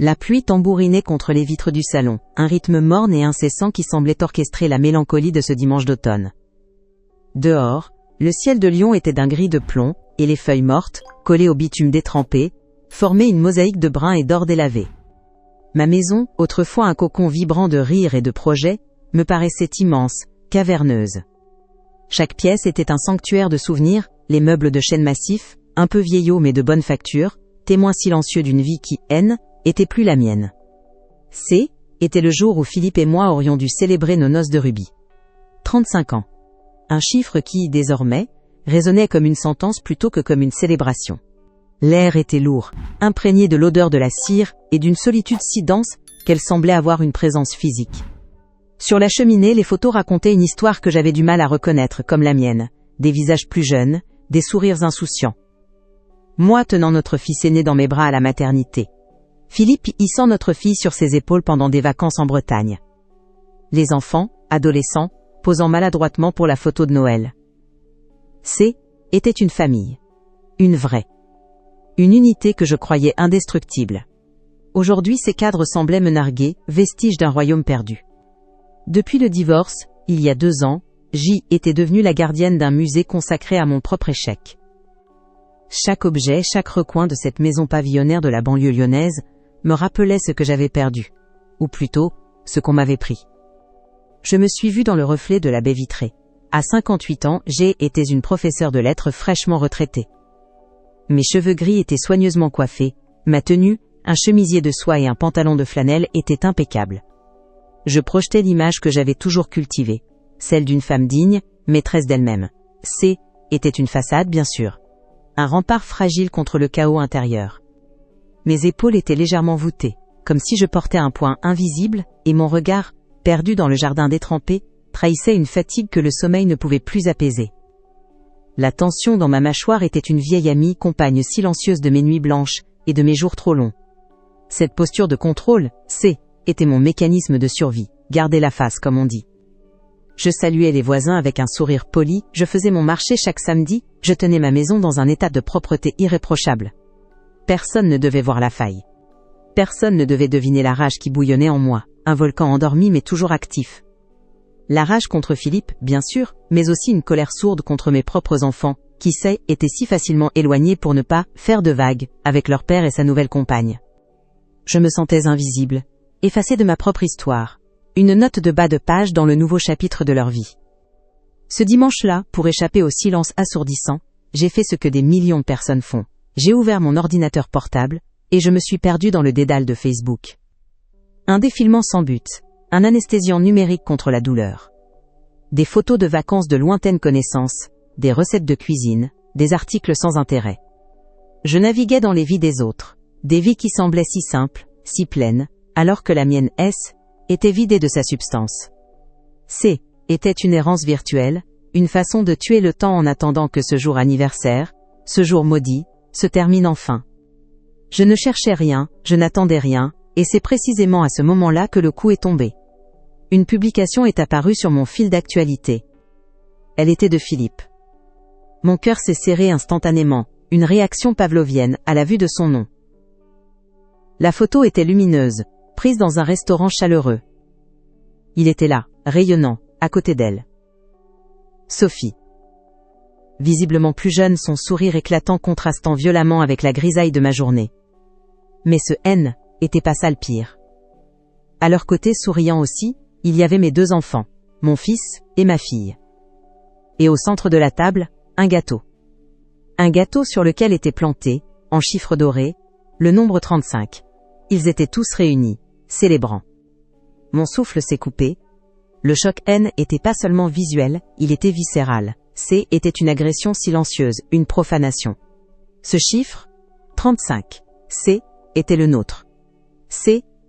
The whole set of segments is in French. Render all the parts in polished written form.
La pluie tambourinait contre les vitres du salon, un rythme morne et incessant qui semblait orchestrer la mélancolie de ce dimanche d'automne. Dehors, le ciel de Lyon était d'un gris de plomb, et les feuilles mortes, collées au bitume détrempé, formaient une mosaïque de brun et d'or délavé. Ma maison, autrefois un cocon vibrant de rires et de projets, me paraissait immense, caverneuse. Chaque pièce était un sanctuaire de souvenirs, les meubles de chêne massif, un peu vieillots mais de bonne facture, témoins silencieux d'une vie qui, était plus la mienne. Était le jour où Philippe et moi aurions dû célébrer nos noces de rubis. 35 ans. Un chiffre qui, désormais, résonnait comme une sentence plutôt que comme une célébration. L'air était lourd, imprégné de l'odeur de la cire et d'une solitude si dense qu'elle semblait avoir une présence physique. Sur la cheminée, les photos racontaient une histoire que j'avais du mal à reconnaître comme la mienne, des visages plus jeunes, des sourires insouciants. Moi tenant notre fils aîné dans mes bras à la maternité. Philippe hissant notre fille sur ses épaules pendant des vacances en Bretagne. Les enfants, adolescents, posant maladroitement pour la photo de Noël. Était une famille. Une vraie. Une unité que je croyais indestructible. Aujourd'hui, ces cadres semblaient me narguer, vestiges d'un royaume perdu. Depuis le divorce, il y a 2 ans, J était devenue la gardienne d'un musée consacré à mon propre échec. Chaque objet, chaque recoin de cette maison pavillonnaire de la banlieue lyonnaise me rappelait ce que j'avais perdu. Ou plutôt, ce qu'on m'avait pris. Je me suis vue dans le reflet de la baie vitrée. À 58 ans, J était une professeure de lettres fraîchement retraitée. Mes cheveux gris étaient soigneusement coiffés, ma tenue, un chemisier de soie et un pantalon de flanelle étaient impeccables. Je projetais l'image que j'avais toujours cultivée, celle d'une femme digne, maîtresse d'elle-même. Était une façade, bien sûr. Un rempart fragile contre le chaos intérieur. Mes épaules étaient légèrement voûtées, comme si je portais un poing invisible, et mon regard, perdu dans le jardin détrempé, trahissait une fatigue que le sommeil ne pouvait plus apaiser. La tension dans ma mâchoire était une vieille amie, compagne silencieuse de mes nuits blanches et de mes jours trop longs. Cette posture de contrôle, était mon mécanisme de survie, garder la face comme on dit. Je saluais les voisins avec un sourire poli, je faisais mon marché chaque samedi, je tenais ma maison dans un état de propreté irréprochable. Personne ne devait voir la faille. Personne ne devait deviner la rage qui bouillonnait en moi, un volcan endormi mais toujours actif. La rage contre Philippe, bien sûr, mais aussi une colère sourde contre mes propres enfants, qui, étaient si facilement éloignés pour ne pas faire de vagues avec leur père et sa nouvelle compagne. Je me sentais invisible, effacé de ma propre histoire, une note de bas de page dans le nouveau chapitre de leur vie. Ce dimanche-là, pour échapper au silence assourdissant, j'ai fait ce que des millions de personnes font. J'ai ouvert mon ordinateur portable, et je me suis perdu dans le dédale de Facebook. Un défilement sans but, un anesthésiant numérique contre la douleur. Des photos de vacances de lointaines connaissances, des recettes de cuisine, des articles sans intérêt. Je naviguais dans les vies des autres, des vies qui semblaient si simples, si pleines, alors que la mienne était vidée de sa substance. Était une errance virtuelle, une façon de tuer le temps en attendant que ce jour anniversaire, ce jour maudit, se termine enfin. Je ne cherchais rien, je n'attendais rien, et c'est précisément à ce moment-là que le coup est tombé. Une publication est apparue sur mon fil d'actualité. Elle était de Philippe. Mon cœur s'est serré instantanément, une réaction pavlovienne à la vue de son nom. La photo était lumineuse, prise dans un restaurant chaleureux. Il était là, rayonnant, à côté d'elle. Sophie. Visiblement plus jeune, son sourire éclatant contrastant violemment avec la grisaille de ma journée. Mais ce était pas ça le pire. À leur côté, souriant aussi, il y avait mes 2 enfants, mon fils et ma fille. Et au centre de la table, un gâteau. Un gâteau sur lequel était planté, en chiffres dorés, le nombre 35. Ils étaient tous réunis, célébrant. Mon souffle s'est coupé. Le choc était pas seulement visuel, il était viscéral. Était une agression silencieuse, une profanation. Ce chiffre, 35, était le nôtre.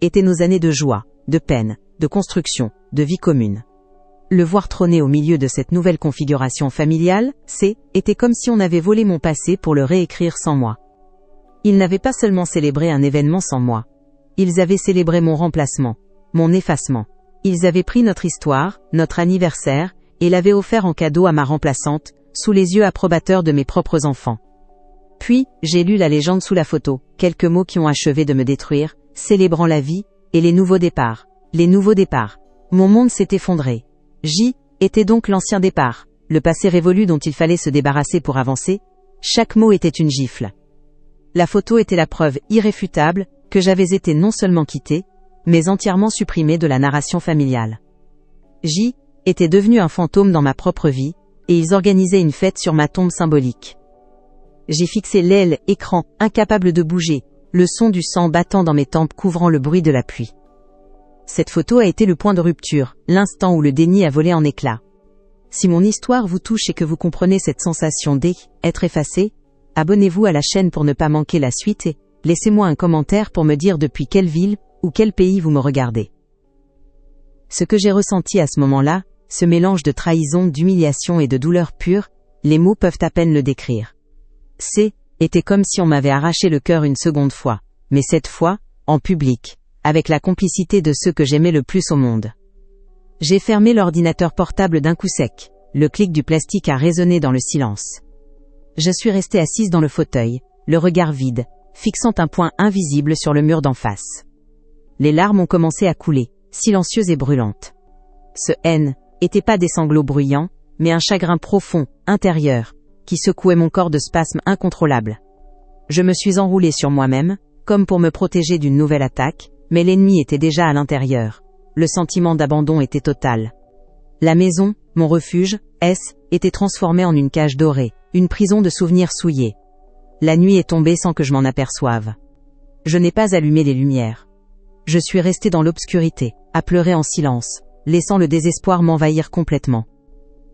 Était nos années de joie, de peine, de construction, de vie commune. Le voir trôner au milieu de cette nouvelle configuration familiale, était comme si on avait volé mon passé pour le réécrire sans moi. Ils n'avaient pas seulement célébré un événement sans moi. Ils avaient célébré mon remplacement, mon effacement. Ils avaient pris notre histoire, notre anniversaire, et l'avaient offert en cadeau à ma remplaçante, sous les yeux approbateurs de mes propres enfants. Puis, j'ai lu la légende sous la photo, quelques mots qui ont achevé de me détruire, célébrant la vie, et les nouveaux départs. Les nouveaux départs. Mon monde s'est effondré. J était donc l'ancien départ, le passé révolu dont il fallait se débarrasser pour avancer. Chaque mot était une gifle. La photo était la preuve irréfutable que j'avais été non seulement quitté, mais entièrement supprimé de la narration familiale. J était devenu un fantôme dans ma propre vie, et ils organisaient une fête sur ma tombe symbolique. J'ai fixé l'aile, écran, incapable de bouger, le son du sang battant dans mes tempes couvrant le bruit de la pluie. Cette photo a été le point de rupture, l'instant où le déni a volé en éclats. Si mon histoire vous touche et que vous comprenez cette sensation d'être effacé, abonnez-vous à la chaîne pour ne pas manquer la suite et laissez-moi un commentaire pour me dire depuis quelle ville ou quel pays vous me regardez. Ce que j'ai ressenti à ce moment-là, ce mélange de trahison, d'humiliation et de douleur pure, les mots peuvent à peine le décrire. Était comme si on m'avait arraché le cœur une seconde fois, mais cette fois, en public, avec la complicité de ceux que j'aimais le plus au monde. J'ai fermé l'ordinateur portable d'un coup sec, le clic du plastique a résonné dans le silence. Je suis restée assise dans le fauteuil, le regard vide, fixant un point invisible sur le mur d'en face. Les larmes ont commencé à couler, silencieuses et brûlantes. Ce N était pas des sanglots bruyants, mais un chagrin profond, intérieur, qui secouait mon corps de spasmes incontrôlables. Je me suis enroulée sur moi-même, comme pour me protéger d'une nouvelle attaque, mais l'ennemi était déjà à l'intérieur. Le sentiment d'abandon était total. La maison, mon refuge, était transformée en une cage dorée, une prison de souvenirs souillés. La nuit est tombée sans que je m'en aperçoive. Je n'ai pas allumé les lumières. Je suis restée dans l'obscurité, à pleurer en silence, laissant le désespoir m'envahir complètement.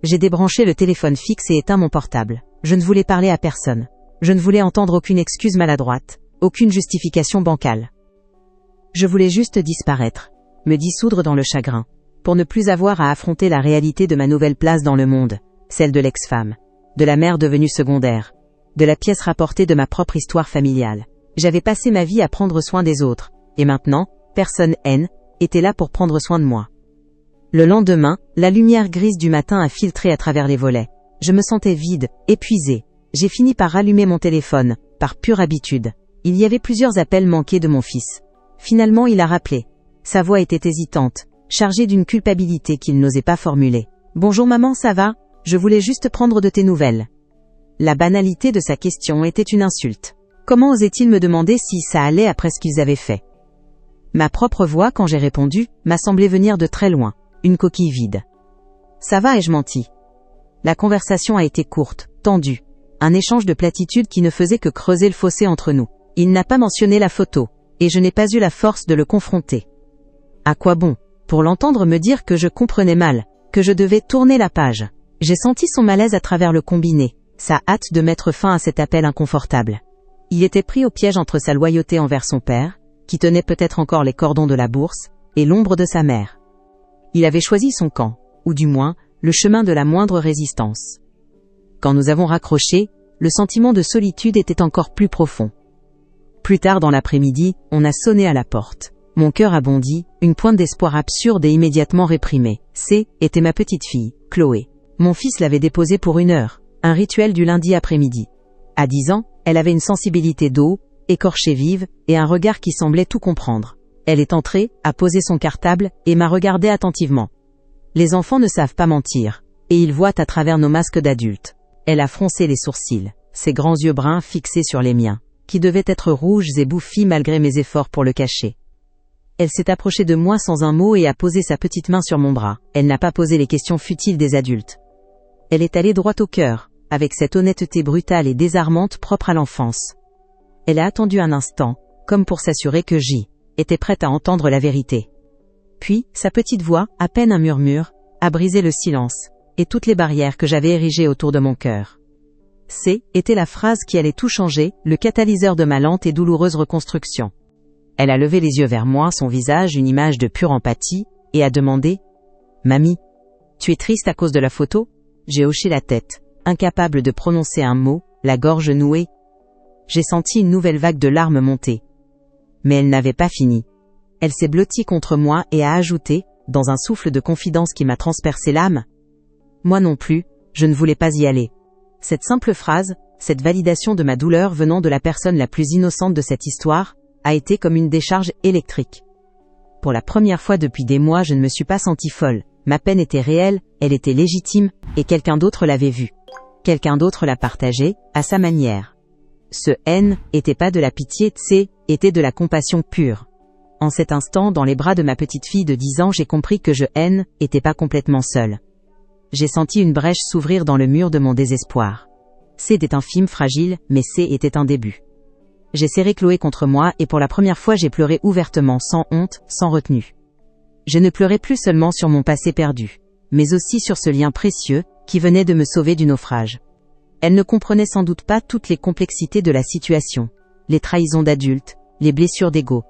J'ai débranché le téléphone fixe et éteint mon portable. Je ne voulais parler à personne. Je ne voulais entendre aucune excuse maladroite, aucune justification bancale. Je voulais juste disparaître, me dissoudre dans le chagrin, pour ne plus avoir à affronter la réalité de ma nouvelle place dans le monde, celle de l'ex-femme, de la mère devenue secondaire, de la pièce rapportée de ma propre histoire familiale. J'avais passé ma vie à prendre soin des autres, et maintenant, personne était là pour prendre soin de moi. Le lendemain, la lumière grise du matin a filtré à travers les volets. Je me sentais vide, épuisé. J'ai fini par rallumer mon téléphone, par pure habitude. Il y avait plusieurs appels manqués de mon fils. Finalement, il a rappelé. Sa voix était hésitante, chargée d'une culpabilité qu'il n'osait pas formuler. « Bonjour maman, ça va ? Je voulais juste prendre de tes nouvelles. » La banalité de sa question était une insulte. Comment osait-il me demander si ça allait après ce qu'ils avaient fait ? Ma propre voix, quand j'ai répondu, m'a semblé venir de très loin. Une coquille vide. Ça va, ai-je menti ? La conversation a été courte, tendue. Un échange de platitudes qui ne faisait que creuser le fossé entre nous. Il n'a pas mentionné la photo, et je n'ai pas eu la force de le confronter. À quoi bon ? Pour l'entendre me dire que je comprenais mal, que je devais tourner la page. J'ai senti son malaise à travers le combiné, sa hâte de mettre fin à cet appel inconfortable. Il était pris au piège entre sa loyauté envers son père, qui tenait peut-être encore les cordons de la bourse, et l'ombre de sa mère. Il avait choisi son camp, ou du moins, le chemin de la moindre résistance. Quand nous avons raccroché, le sentiment de solitude était encore plus profond. Plus tard dans l'après-midi, on a sonné à la porte. Mon cœur a bondi, une pointe d'espoir absurde et immédiatement réprimée. Était ma petite fille, Chloé. Mon fils l'avait déposée pour 1 heure, un rituel du lundi après-midi. À 10 ans, elle avait une sensibilité d'eau, écorchée vive, et un regard qui semblait tout comprendre. Elle est entrée, a posé son cartable, et m'a regardé attentivement. Les enfants ne savent pas mentir, et ils voient à travers nos masques d'adultes. Elle a froncé les sourcils, ses grands yeux bruns fixés sur les miens, qui devaient être rouges et bouffis malgré mes efforts pour le cacher. Elle s'est approchée de moi sans un mot et a posé sa petite main sur mon bras. Elle n'a pas posé les questions futiles des adultes. Elle est allée droit au cœur, avec cette honnêteté brutale et désarmante propre à l'enfance. Elle a attendu un instant, comme pour s'assurer que était prête à entendre la vérité. Puis, sa petite voix, à peine un murmure, a brisé le silence, et toutes les barrières que j'avais érigées autour de mon cœur. Était la phrase qui allait tout changer, le catalyseur de ma lente et douloureuse reconstruction. Elle a levé les yeux vers moi, son visage une image de pure empathie, et a demandé « Mamie, tu es triste à cause de la photo ?» J'ai hoché la tête, incapable de prononcer un mot, la gorge nouée. J'ai senti une nouvelle vague de larmes monter. Mais elle n'avait pas fini. Elle s'est blottie contre moi et a ajouté, dans un souffle de confidence qui m'a transpercé l'âme, « Moi non plus, je ne voulais pas y aller. » Cette simple phrase, cette validation de ma douleur venant de la personne la plus innocente de cette histoire, a été comme une décharge électrique. Pour la première fois depuis des mois, je ne me suis pas sentie folle. Ma peine était réelle, elle était légitime, et quelqu'un d'autre l'avait vue. Quelqu'un d'autre l'a partagée, à sa manière. Ce haine était pas de la pitié, était de la compassion pure. En cet instant, dans les bras de ma petite fille de 10 ans, j'ai compris que je était pas complètement seule. J'ai senti une brèche s'ouvrir dans le mur de mon désespoir. Était infime, fragile, mais était un début. J'ai serré Chloé contre moi et pour la première fois j'ai pleuré ouvertement, sans honte, sans retenue. Je ne pleurais plus seulement sur mon passé perdu, mais aussi sur ce lien précieux qui venait de me sauver du naufrage. Elle ne comprenait sans doute pas toutes les complexités de la situation, les trahisons d'adultes, les blessures d'ego.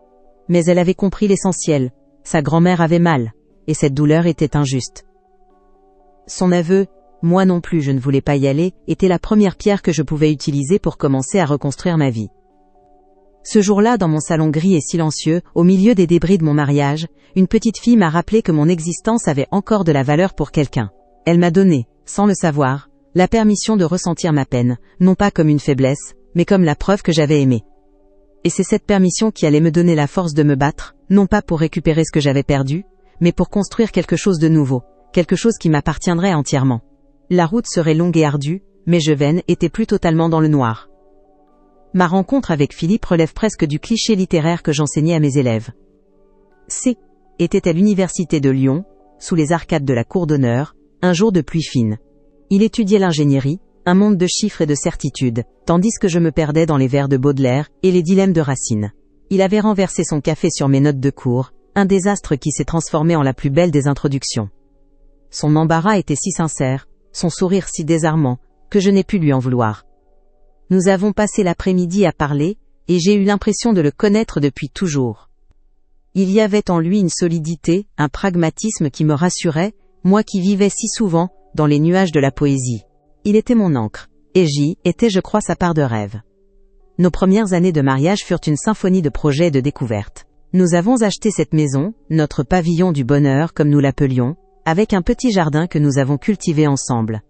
Mais elle avait compris l'essentiel, sa grand-mère avait mal, et cette douleur était injuste. Son aveu, moi non plus je ne voulais pas y aller, était la première pierre que je pouvais utiliser pour commencer à reconstruire ma vie. Ce jour-là, dans mon salon gris et silencieux, au milieu des débris de mon mariage, une petite fille m'a rappelé que mon existence avait encore de la valeur pour quelqu'un. Elle m'a donné, sans le savoir, la permission de ressentir ma peine, non pas comme une faiblesse, mais comme la preuve que j'avais aimé. Et c'est cette permission qui allait me donner la force de me battre, non pas pour récupérer ce que j'avais perdu, mais pour construire quelque chose de nouveau, quelque chose qui m'appartiendrait entièrement. La route serait longue et ardue, mais je n'étais plus totalement dans le noir. Ma rencontre avec Philippe relève presque du cliché littéraire que j'enseignais à mes élèves. Était à l'université de Lyon, sous les arcades de la cour d'honneur, un jour de pluie fine. Il étudiait l'ingénierie, un monde de chiffres et de certitudes, tandis que je me perdais dans les vers de Baudelaire et les dilemmes de Racine. Il avait renversé son café sur mes notes de cours, un désastre qui s'est transformé en la plus belle des introductions. Son embarras était si sincère, son sourire si désarmant, que je n'ai pu lui en vouloir. Nous avons passé l'après-midi à parler, et j'ai eu l'impression de le connaître depuis toujours. Il y avait en lui une solidité, un pragmatisme qui me rassurait, moi qui vivais si souvent dans les nuages de la poésie. Il était mon ancre, et j'y étais, je crois, sa part de rêve. Nos premières années de mariage furent une symphonie de projets et de découvertes. Nous avons acheté cette maison, notre pavillon du bonheur comme nous l'appelions, avec un petit jardin que nous avons cultivé ensemble.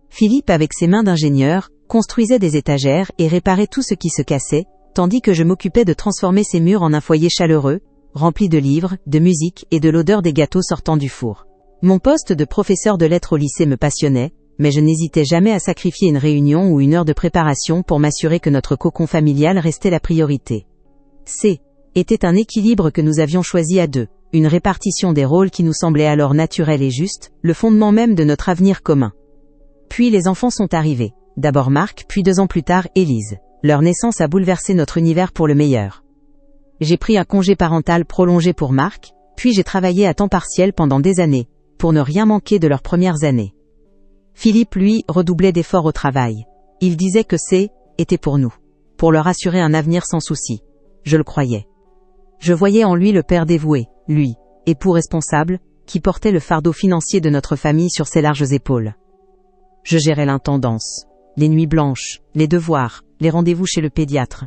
Philippe, avec ses mains d'ingénieur, construisait des étagères et réparait tout ce qui se cassait, tandis que je m'occupais de transformer ces murs en un foyer chaleureux, rempli de livres, de musique et de l'odeur des gâteaux sortant du four. Mon poste de professeur de lettres au lycée me passionnait, mais je n'hésitais jamais à sacrifier une réunion ou une heure de préparation pour m'assurer que notre cocon familial restait la priorité. Était un équilibre que nous avions choisi à deux, une répartition des rôles qui nous semblait alors naturelle et juste, le fondement même de notre avenir commun. Puis les enfants sont arrivés. D'abord Marc, puis 2 ans plus tard, Élise. Leur naissance a bouleversé notre univers pour le meilleur. J'ai pris un congé parental prolongé pour Marc, puis j'ai travaillé à temps partiel pendant des années, pour ne rien manquer de leurs premières années. Philippe, lui, redoublait d'efforts au travail. Il disait que était pour nous. Pour leur assurer un avenir sans souci. Je le croyais. Je voyais en lui le père dévoué, lui, époux responsable, qui portait le fardeau financier de notre famille sur ses larges épaules. Je gérais l'intendance, les nuits blanches, les devoirs, les rendez-vous chez le pédiatre.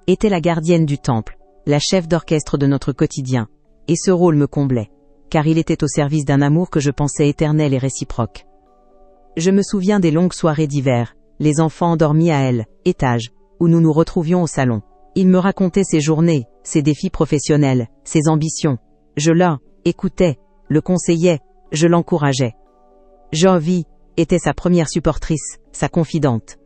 Était la gardienne du temple, la chef d'orchestre de notre quotidien, et ce rôle me comblait, car il était au service d'un amour que je pensais éternel et réciproque. Je me souviens des longues soirées d'hiver, les enfants endormis à elle, étage, où nous nous retrouvions au salon. Il me racontait ses journées, ses défis professionnels, ses ambitions. Je écoutais, le conseillais, je l'encourageais. Jovi était sa première supportrice, sa confidente.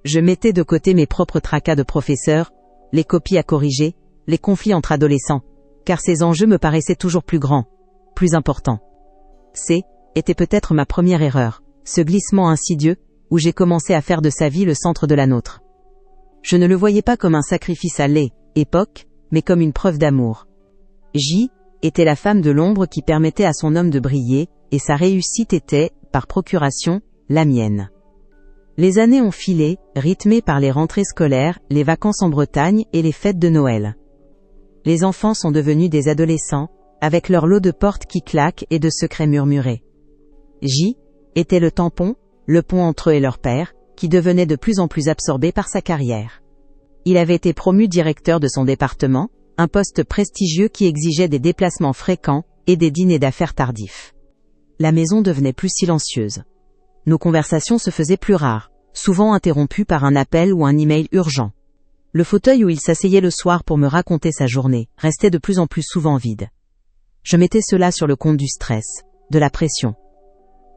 Je mettais de côté mes propres tracas de professeur, les copies à corriger, les conflits entre adolescents, car ces enjeux me paraissaient toujours plus grands, plus importants. Était peut-être ma première erreur, ce glissement insidieux, où j'ai commencé à faire de sa vie le centre de la nôtre. Je ne le voyais pas comme un sacrifice à l'époque, mais comme une preuve d'amour. Était la femme de l'ombre qui permettait à son homme de briller, et sa réussite était, par procuration, la mienne. Les années ont filé, rythmées par les rentrées scolaires, les vacances en Bretagne et les fêtes de Noël. Les enfants sont devenus des adolescents, avec leur lot de portes qui claquent et de secrets murmurés. Était le tampon, le pont entre eux et leur père, qui devenait de plus en plus absorbé par sa carrière. Il avait été promu directeur de son département, un poste prestigieux qui exigeait des déplacements fréquents et des dîners d'affaires tardifs. La maison devenait plus silencieuse. Nos conversations se faisaient plus rares, souvent interrompues par un appel ou un email urgent. Le fauteuil où il s'asseyait le soir pour me raconter sa journée restait de plus en plus souvent vide. Je mettais cela sur le compte du stress, de la pression.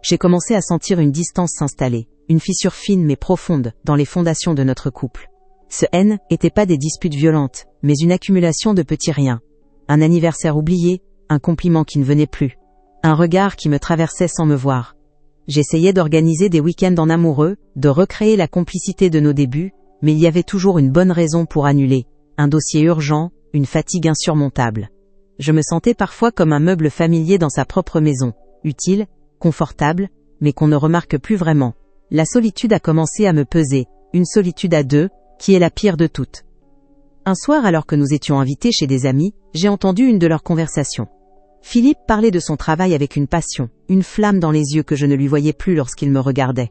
J'ai commencé à sentir une distance s'installer, une fissure fine mais profonde dans les fondations de notre couple. Ce N n'était pas des disputes violentes, mais une accumulation de petits riens. Un anniversaire oublié, un compliment qui ne venait plus, un regard qui me traversait sans me voir. J'essayais d'organiser des week-ends en amoureux, de recréer la complicité de nos débuts, mais il y avait toujours une bonne raison pour annuler, un dossier urgent, une fatigue insurmontable. Je me sentais parfois comme un meuble familier dans sa propre maison, utile, confortable, mais qu'on ne remarque plus vraiment. La solitude a commencé à me peser, une solitude à deux, qui est la pire de toutes. Un soir, alors que nous étions invités chez des amis, j'ai entendu une de leurs conversations. Philippe parlait de son travail avec une passion, une flamme dans les yeux que je ne lui voyais plus lorsqu'il me regardait.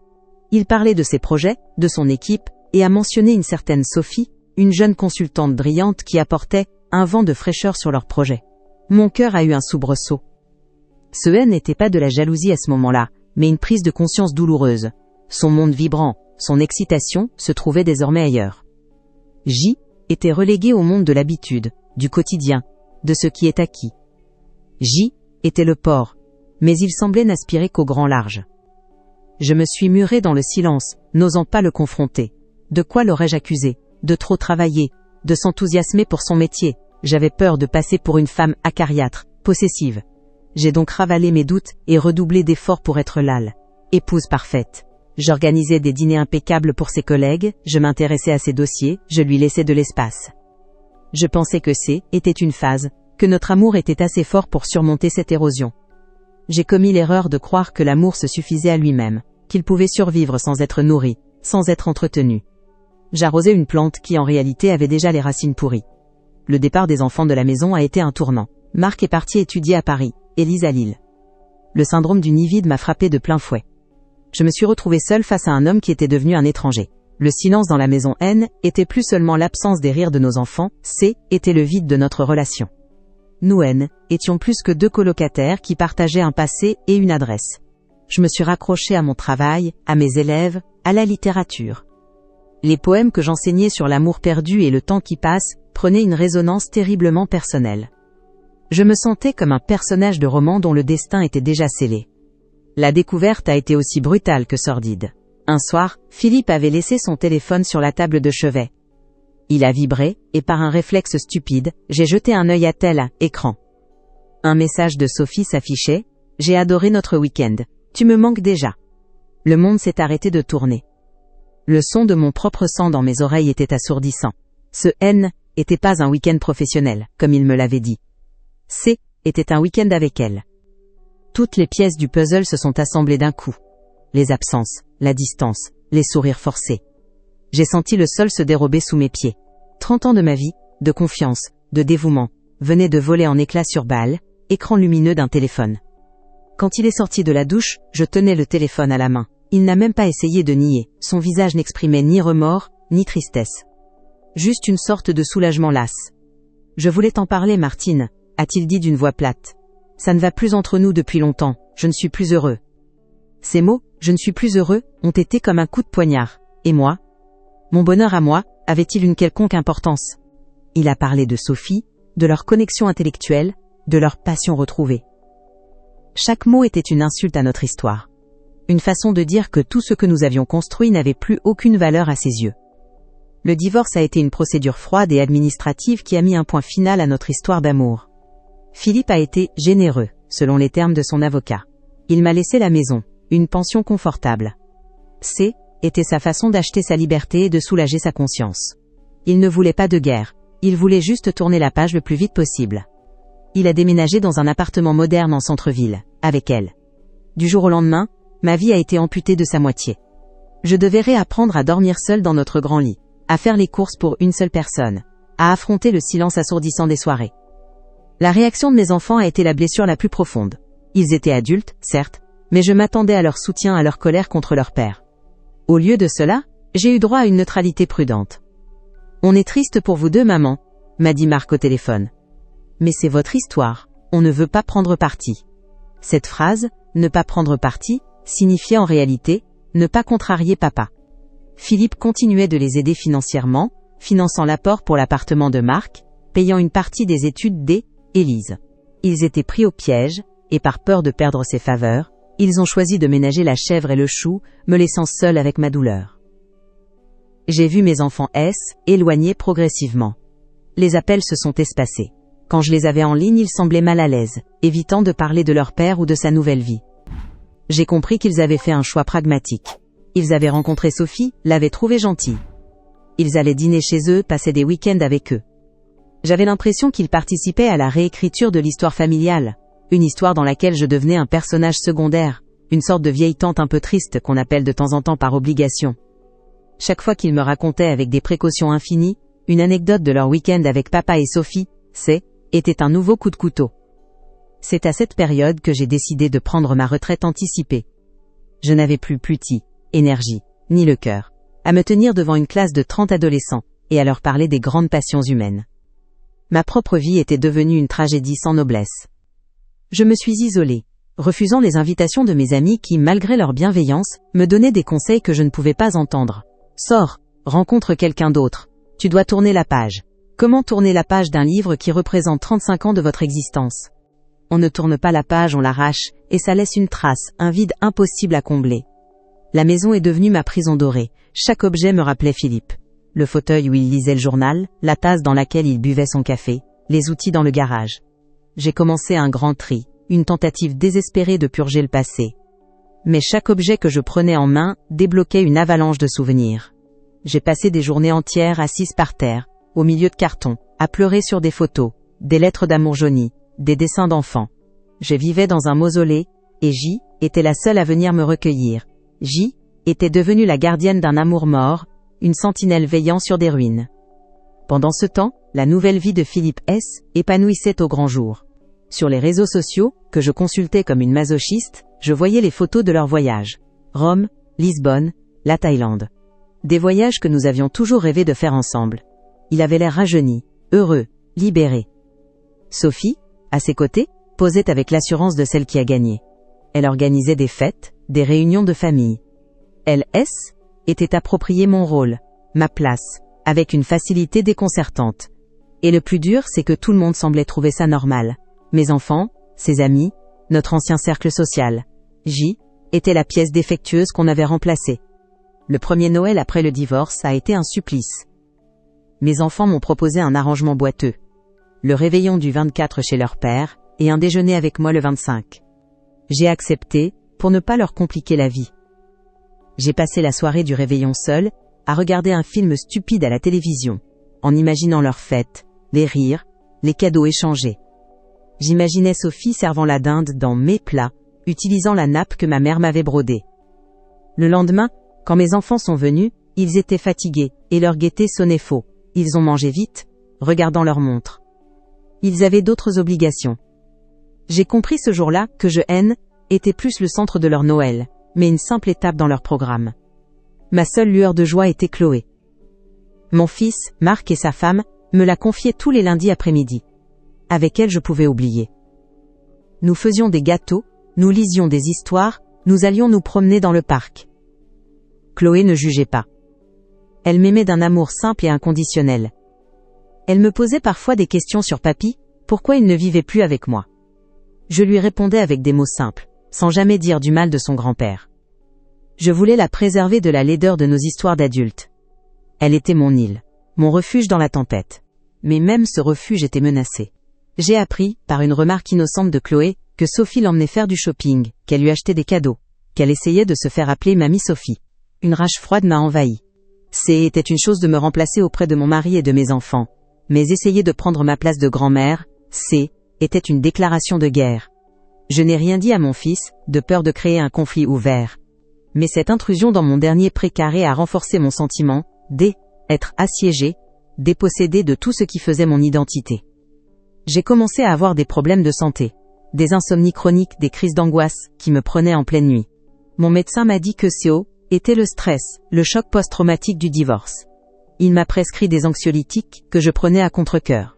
Il parlait de ses projets, de son équipe, et a mentionné une certaine Sophie, une jeune consultante brillante qui apportait un vent de fraîcheur sur leur projet. Mon cœur a eu un soubresaut. Ce N n'était pas de la jalousie à ce moment-là, mais une prise de conscience douloureuse. Son monde vibrant, son excitation se trouvait désormais ailleurs. J était relégué au monde de l'habitude, du quotidien, de ce qui est acquis. J était le port, mais il semblait n'aspirer qu'au grand large. Je me suis muré dans le silence, n'osant pas le confronter. De quoi l'aurais-je accusé? De trop travailler, de s'enthousiasmer pour son métier. J'avais peur de passer pour une femme acariâtre, possessive. J'ai donc ravalé mes doutes et redoublé d'efforts pour être l'âle, épouse parfaite. J'organisais des dîners impeccables pour ses collègues, je m'intéressais à ses dossiers, je lui laissais de l'espace. Je pensais que était une phase, que notre amour était assez fort pour surmonter cette érosion. J'ai commis l'erreur de croire que l'amour se suffisait à lui-même, qu'il pouvait survivre sans être nourri, sans être entretenu. J'arrosais une plante qui en réalité avait déjà les racines pourries. Le départ des enfants de la maison a été un tournant. Marc est parti étudier à Paris, Élise à Lille. Le syndrome du nid vide m'a frappé de plein fouet. Je me suis retrouvée seule face à un homme qui était devenu un étranger. Le silence dans la maison N était plus seulement l'absence des rires de nos enfants, était le vide de notre relation. Nous N étions plus que deux colocataires qui partageaient un passé et une adresse. Je me suis raccrochée à mon travail, à mes élèves, à la littérature. Les poèmes que j'enseignais sur l'amour perdu et le temps qui passe prenaient une résonance terriblement personnelle. Je me sentais comme un personnage de roman dont le destin était déjà scellé. La découverte a été aussi brutale que sordide. Un soir, Philippe avait laissé son téléphone sur la table de chevet. Il a vibré, et par un réflexe stupide, j'ai jeté un œil à tel écran. Un message de Sophie s'affichait. J'ai adoré notre week-end. Tu me manques déjà. Le monde s'est arrêté de tourner. Le son de mon propre sang dans mes oreilles était assourdissant. Ce N était pas un week-end professionnel, comme il me l'avait dit. Était un week-end avec elle. Toutes les pièces du puzzle se sont assemblées d'un coup. Les absences, la distance, les sourires forcés. J'ai senti le sol se dérober sous mes pieds. 30 ans de ma vie, de confiance, de dévouement, venaient de voler en éclats sur balle, écran lumineux d'un téléphone. Quand il est sorti de la douche, je tenais le téléphone à la main. Il n'a même pas essayé de nier, son visage n'exprimait ni remords, ni tristesse. Juste une sorte de soulagement lasse. Je voulais t'en parler, Martine, a-t-il dit d'une voix plate. Ça ne va plus entre nous depuis longtemps, je ne suis plus heureux. Ces mots, je ne suis plus heureux, ont été comme un coup de poignard. Et moi? Mon bonheur à moi, avait-il une quelconque importance? Il a parlé de Sophie, de leur connexion intellectuelle, de leur passion retrouvée. Chaque mot était une insulte à notre histoire. Une façon de dire que tout ce que nous avions construit n'avait plus aucune valeur à ses yeux. Le divorce a été une procédure froide et administrative qui a mis un point final à notre histoire d'amour. Philippe a été généreux, selon les termes de son avocat. Il m'a laissé la maison, une pension confortable. Était sa façon d'acheter sa liberté et de soulager sa conscience. Il ne voulait pas de guerre, il voulait juste tourner la page le plus vite possible. Il a déménagé dans un appartement moderne en centre-ville, avec elle. Du jour au lendemain, ma vie a été amputée de sa moitié. Je devais réapprendre à dormir seule dans notre grand lit, à faire les courses pour une seule personne, à affronter le silence assourdissant des soirées. La réaction de mes enfants a été la blessure la plus profonde. Ils étaient adultes, certes, mais je m'attendais à leur soutien, à leur colère contre leur père. Au lieu de cela, j'ai eu droit à une neutralité prudente. « On est triste pour vous deux, maman », m'a dit Marc au téléphone. « Mais c'est votre histoire, on ne veut pas prendre parti. » Cette phrase, « ne pas prendre parti », signifiait en réalité « ne pas contrarier papa ». Philippe continuait de les aider financièrement, finançant l'apport pour l'appartement de Marc, payant une partie des études d'Élise. Ils étaient pris au piège, et par peur de perdre ses faveurs, ils ont choisi de ménager la chèvre et le chou, me laissant seule avec ma douleur. J'ai vu mes enfants éloigner progressivement. Les appels se sont espacés. Quand je les avais en ligne, ils semblaient mal à l'aise, évitant de parler de leur père ou de sa nouvelle vie. J'ai compris qu'ils avaient fait un choix pragmatique. Ils avaient rencontré Sophie, l'avaient trouvée gentille. Ils allaient dîner chez eux, passer des week-ends avec eux. J'avais l'impression qu'ils participaient à la réécriture de l'histoire familiale, une histoire dans laquelle je devenais un personnage secondaire, une sorte de vieille tante un peu triste qu'on appelle de temps en temps par obligation. Chaque fois qu'ils me racontaient avec des précautions infinies, une anecdote de leur week-end avec papa et Sophie, était un nouveau coup de couteau. C'est à cette période que j'ai décidé de prendre ma retraite anticipée. Je n'avais plus énergie, ni le cœur, à me tenir devant une classe de 30 adolescents, et à leur parler des grandes passions humaines. Ma propre vie était devenue une tragédie sans noblesse. Je me suis isolée, refusant les invitations de mes amis qui, malgré leur bienveillance, me donnaient des conseils que je ne pouvais pas entendre. Sors, rencontre quelqu'un d'autre. Tu dois tourner la page. Comment tourner la page d'un livre qui représente 35 ans de votre existence? On ne tourne pas la page, on l'arrache, et ça laisse une trace, un vide impossible à combler. La maison est devenue ma prison dorée. Chaque objet me rappelait Philippe. Le fauteuil où il lisait le journal, la tasse dans laquelle il buvait son café, les outils dans le garage. J'ai commencé un grand tri, une tentative désespérée de purger le passé. Mais chaque objet que je prenais en main débloquait une avalanche de souvenirs. J'ai passé des journées entières assise par terre, au milieu de cartons, à pleurer sur des photos, des lettres d'amour jaunies, des dessins d'enfants. Je vivais dans un mausolée, et J était la seule à venir me recueillir. J était devenue la gardienne d'un amour mort, une sentinelle veillant sur des ruines. Pendant ce temps, la nouvelle vie de Philippe épanouissait au grand jour. Sur les réseaux sociaux, que je consultais comme une masochiste, je voyais les photos de leurs voyages. Rome, Lisbonne, la Thaïlande. Des voyages que nous avions toujours rêvé de faire ensemble. Il avait l'air rajeuni, heureux, libéré. Sophie, à ses côtés, posait avec l'assurance de celle qui a gagné. Elle organisait des fêtes, des réunions de famille. Elle était approprié mon rôle, ma place, avec une facilité déconcertante. Et le plus dur, c'est que tout le monde semblait trouver ça normal. Mes enfants, ses amis, notre ancien cercle social. J était la pièce défectueuse qu'on avait remplacée. Le premier Noël après le divorce a été un supplice. Mes enfants m'ont proposé un arrangement boiteux. Le réveillon du 24 chez leur père, et un déjeuner avec moi le 25. J'ai accepté, pour ne pas leur compliquer la vie. J'ai passé la soirée du réveillon seule, à regarder un film stupide à la télévision, en imaginant leur fête, les rires, les cadeaux échangés. J'imaginais Sophie servant la dinde dans mes plats, utilisant la nappe que ma mère m'avait brodée. Le lendemain, quand mes enfants sont venus, ils étaient fatigués, et leur gaieté sonnait faux. Ils ont mangé vite, regardant leur montre. Ils avaient d'autres obligations. J'ai compris ce jour-là que je était plus le centre de leur Noël, mais une simple étape dans leur programme. Ma seule lueur de joie était Chloé. Mon fils, Marc et sa femme, me la confiaient tous les lundis après-midi. Avec elle je pouvais oublier. Nous faisions des gâteaux, nous lisions des histoires, nous allions nous promener dans le parc. Chloé ne jugeait pas. Elle m'aimait d'un amour simple et inconditionnel. Elle me posait parfois des questions sur papy, pourquoi il ne vivait plus avec moi. Je lui répondais avec des mots simples, sans jamais dire du mal de son grand-père. Je voulais la préserver de la laideur de nos histoires d'adultes. Elle était mon île, mon refuge dans la tempête. Mais même ce refuge était menacé. J'ai appris, par une remarque innocente de Chloé, que Sophie l'emmenait faire du shopping, qu'elle lui achetait des cadeaux, qu'elle essayait de se faire appeler Mamie Sophie. Une rage froide m'a envahi. C'était une chose de me remplacer auprès de mon mari et de mes enfants, mais essayer de prendre ma place de grand-mère, était une déclaration de guerre. Je n'ai rien dit à mon fils, de peur de créer un conflit ouvert. Mais cette intrusion dans mon dernier précaré a renforcé mon sentiment d'être assiégé, dépossédé de tout ce qui faisait mon identité. J'ai commencé à avoir des problèmes de santé, des insomnies chroniques, des crises d'angoisse qui me prenaient en pleine nuit. Mon médecin m'a dit que CO était le stress, le choc post-traumatique du divorce. Il m'a prescrit des anxiolytiques que je prenais à contre-cœur.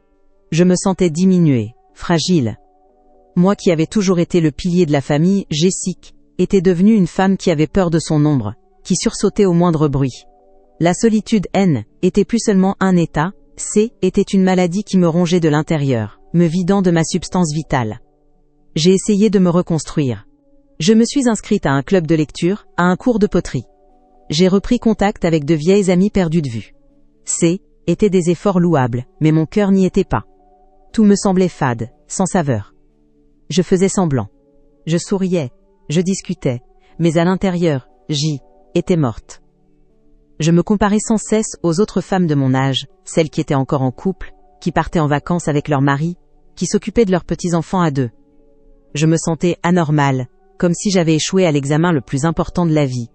Je me sentais diminuée, fragile. Moi qui avais toujours été le pilier de la famille, Jessique, était devenue une femme qui avait peur de son ombre, qui sursautait au moindre bruit. La solitude N était plus seulement un état, C était une maladie qui me rongeait de l'intérieur, me vidant de ma substance vitale. J'ai essayé de me reconstruire. Je me suis inscrite à un club de lecture, à un cours de poterie. J'ai repris contact avec de vieilles amies perdues de vue. C étaient des efforts louables, mais mon cœur n'y était pas. Tout me semblait fade, sans saveur. Je faisais semblant. Je souriais, je discutais, mais à l'intérieur, J était morte. Je me comparais sans cesse aux autres femmes de mon âge, celles qui étaient encore en couple, qui partaient en vacances avec leur mari, qui s'occupaient de leurs petits-enfants à deux. Je me sentais anormale, comme si j'avais échoué à l'examen le plus important de la vie.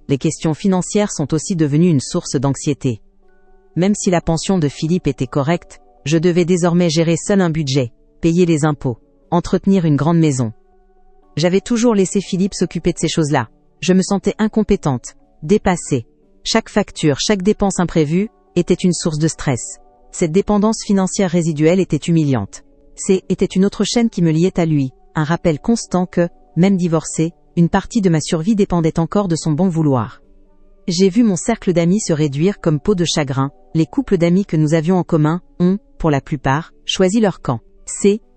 Les questions financières sont aussi devenues une source d'anxiété. Même si la pension de Philippe était correcte, je devais désormais gérer seul un budget, payer les impôts, entretenir une grande maison. J'avais toujours laissé Philippe s'occuper de ces choses-là. Je me sentais incompétente, dépassée. Chaque facture, chaque dépense imprévue, était une source de stress. Cette dépendance financière résiduelle était humiliante. Était une autre chaîne qui me liait à lui, un rappel constant que, même divorcée, une partie de ma survie dépendait encore de son bon vouloir. J'ai vu mon cercle d'amis se réduire comme peau de chagrin. Les couples d'amis que nous avions en commun ont, pour la plupart, choisi leur camp.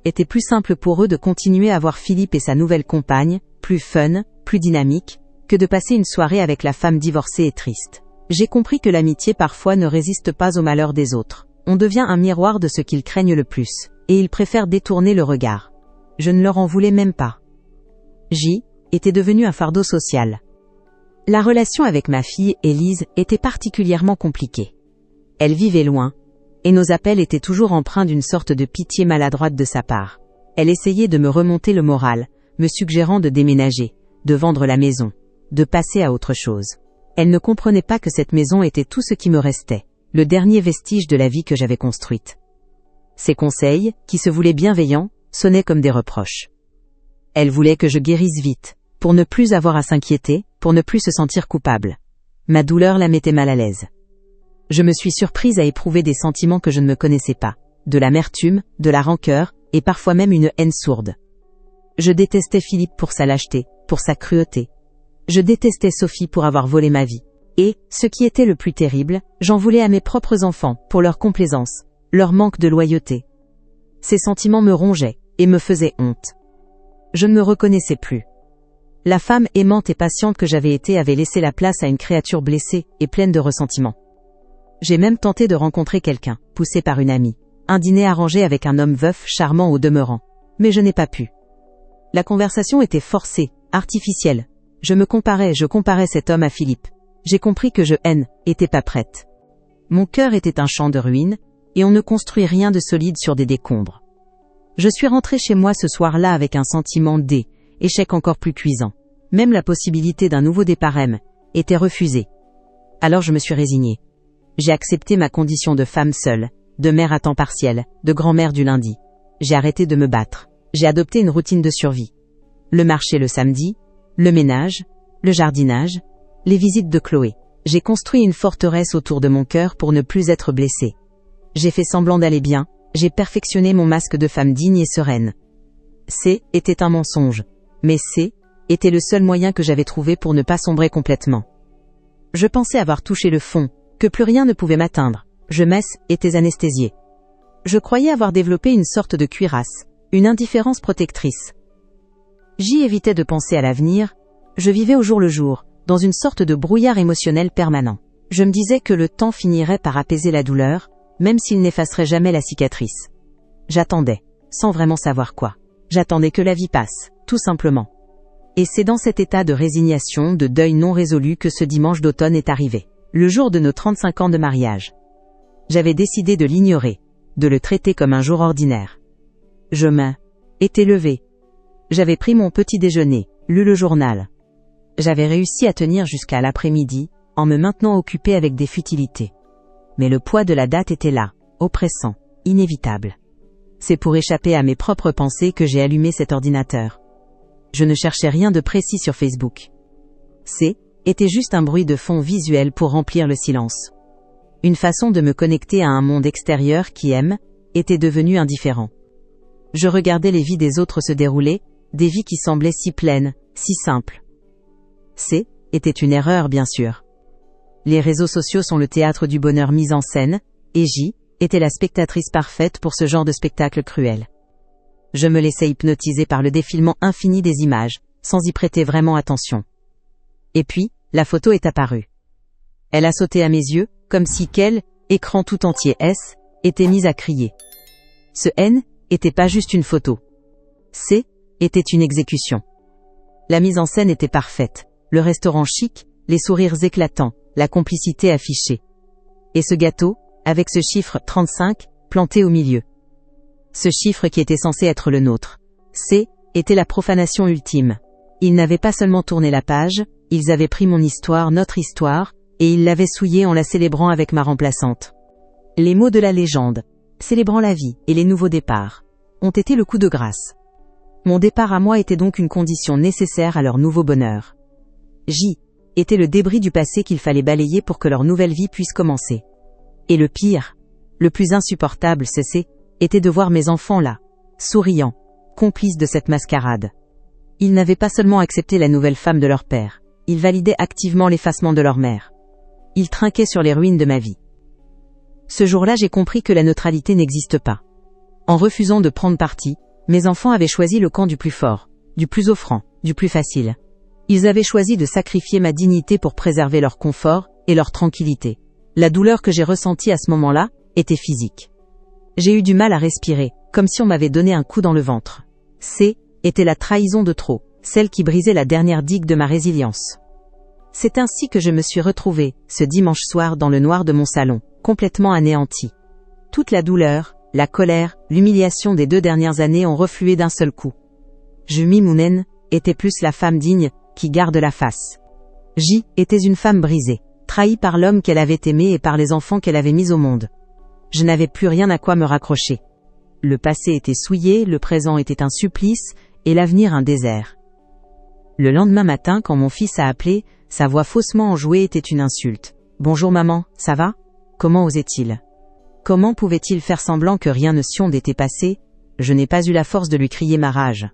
Était plus simple pour eux de continuer à voir Philippe et sa nouvelle compagne, plus fun, plus dynamique, que de passer une soirée avec la femme divorcée et triste. J'ai compris que l'amitié parfois ne résiste pas au malheur des autres. On devient un miroir de ce qu'ils craignent le plus, et ils préfèrent détourner le regard. Je ne leur en voulais même pas. J était devenu un fardeau social. La relation avec ma fille, Élise, était particulièrement compliquée. Elle vivait loin, et nos appels étaient toujours empreints d'une sorte de pitié maladroite de sa part. Elle essayait de me remonter le moral, me suggérant de déménager, de vendre la maison, de passer à autre chose. Elle ne comprenait pas que cette maison était tout ce qui me restait, le dernier vestige de la vie que j'avais construite. Ses conseils, qui se voulaient bienveillants, sonnaient comme des reproches. Elle voulait que je guérisse vite, pour ne plus avoir à s'inquiéter, pour ne plus se sentir coupable. Ma douleur la mettait mal à l'aise. Je me suis surprise à éprouver des sentiments que je ne me connaissais pas, de l'amertume, de la rancœur, et parfois même une haine sourde. Je détestais Philippe pour sa lâcheté, pour sa cruauté. Je détestais Sophie pour avoir volé ma vie. Et, ce qui était le plus terrible, j'en voulais à mes propres enfants, pour leur complaisance, leur manque de loyauté. Ces sentiments me rongeaient, et me faisaient honte. Je ne me reconnaissais plus. La femme aimante et patiente que j'avais été avait laissé la place à une créature blessée, et pleine de ressentiment. J'ai même tenté de rencontrer quelqu'un, poussé par une amie. Un dîner arrangé avec un homme veuf charmant au demeurant. Mais je n'ai pas pu. La conversation était forcée, artificielle. Je comparais cet homme à Philippe. J'ai compris que je n'étais pas prête. Mon cœur était un champ de ruines, et on ne construit rien de solide sur des décombres. Je suis rentrée chez moi ce soir-là avec un sentiment d'échec encore plus cuisant. Même la possibilité d'un nouveau départ était refusée. Alors je me suis résignée. J'ai accepté ma condition de femme seule, de mère à temps partiel, de grand-mère du lundi. J'ai arrêté de me battre. J'ai adopté une routine de survie. Le marché le samedi, le ménage, le jardinage, les visites de Chloé. J'ai construit une forteresse autour de mon cœur pour ne plus être blessée. J'ai fait semblant d'aller bien, j'ai perfectionné mon masque de femme digne et sereine. Était un mensonge. Mais était le seul moyen que j'avais trouvé pour ne pas sombrer complètement. Je pensais avoir touché le fond, que plus rien ne pouvait m'atteindre. Je étais anesthésiée. Je croyais avoir développé une sorte de cuirasse, une indifférence protectrice. J'y évitais de penser à l'avenir, je vivais au jour le jour, dans une sorte de brouillard émotionnel permanent. Je me disais que le temps finirait par apaiser la douleur, même s'il n'effacerait jamais la cicatrice. J'attendais, sans vraiment savoir quoi. J'attendais que la vie passe, tout simplement. Et c'est dans cet état de résignation, de deuil non résolu que ce dimanche d'automne est arrivé. Le jour de nos 35 ans de mariage. J'avais décidé de l'ignorer, de le traiter comme un jour ordinaire. Je m'étais levée. J'avais pris mon petit déjeuner, lu le journal. J'avais réussi à tenir jusqu'à l'après-midi, en me maintenant occupée avec des futilités. Mais le poids de la date était là, oppressant, inévitable. C'est pour échapper à mes propres pensées que j'ai allumé cet ordinateur. Je ne cherchais rien de précis sur Facebook. Était juste un bruit de fond visuel pour remplir le silence. Une façon de me connecter à un monde extérieur qui était devenu indifférent. Je regardais les vies des autres se dérouler, des vies qui semblaient si pleines, si simples. Était une erreur bien sûr. Les réseaux sociaux sont le théâtre du bonheur mis en scène, et J était la spectatrice parfaite pour ce genre de spectacle cruel. Je me laissais hypnotiser par le défilement infini des images, sans y prêter vraiment attention. Et puis, la photo est apparue. Elle a sauté à mes yeux, comme si quel écran tout entier S était mis à crier. Ce N était pas juste une photo. C était une exécution. La mise en scène était parfaite. Le restaurant chic, les sourires éclatants, la complicité affichée. Et ce gâteau, avec ce chiffre 35, planté au milieu. Ce chiffre qui était censé être le nôtre. C était la profanation ultime. Ils n'avaient pas seulement tourné la page, ils avaient pris mon histoire, notre histoire, et ils l'avaient souillée en la célébrant avec ma remplaçante. Les mots de la légende, célébrant la vie et les nouveaux départs, ont été le coup de grâce. Mon départ à moi était donc une condition nécessaire à leur nouveau bonheur. J était le débris du passé qu'il fallait balayer pour que leur nouvelle vie puisse commencer. Et le pire, le plus insupportable, était de voir mes enfants là, souriants, complices de cette mascarade. Ils n'avaient pas seulement accepté la nouvelle femme de leur père, ils validaient activement l'effacement de leur mère. Ils trinquaient sur les ruines de ma vie. Ce jour-là, j'ai compris que la neutralité n'existe pas. En refusant de prendre parti, mes enfants avaient choisi le camp du plus fort, du plus offrant, du plus facile. Ils avaient choisi de sacrifier ma dignité pour préserver leur confort et leur tranquillité. La douleur que j'ai ressentie à ce moment-là était physique. J'ai eu du mal à respirer, comme si on m'avait donné un coup dans le ventre. C était la trahison de trop, celle qui brisait la dernière digue de ma résilience. C'est ainsi que je me suis retrouvée, ce dimanche soir dans le noir de mon salon, complètement anéantie. Toute la douleur, la colère, l'humiliation des 2 dernières années ont reflué d'un seul coup. Jumi Mounen était plus la femme digne, qui garde la face. J était une femme brisée, trahie par l'homme qu'elle avait aimé et par les enfants qu'elle avait mis au monde. Je n'avais plus rien à quoi me raccrocher. Le passé était souillé, le présent était un supplice, et l'avenir un désert. Le lendemain matin, quand mon fils a appelé, sa voix faussement enjouée était une insulte. « Bonjour maman, ça va ? Comment osait-il ? Comment pouvait-il faire semblant que rien ne était passé ? Je n'ai pas eu la force de lui crier ma rage.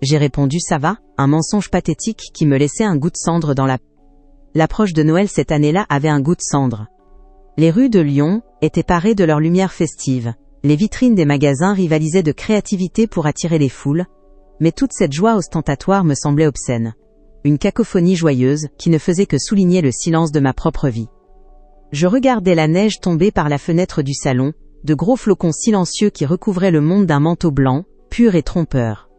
J'ai répondu « ça va », un mensonge pathétique qui me laissait un goût de cendre dans la... L'approche de Noël cette année-là avait un goût de cendre. Les rues de Lyon étaient parées de leurs lumières festives. Les vitrines des magasins rivalisaient de créativité pour attirer les foules, mais toute cette joie ostentatoire me semblait obscène. Une cacophonie joyeuse qui ne faisait que souligner le silence de ma propre vie. Je regardais la neige tomber par la fenêtre du salon, de gros flocons silencieux qui recouvraient le monde d'un manteau blanc, pur et trompeur.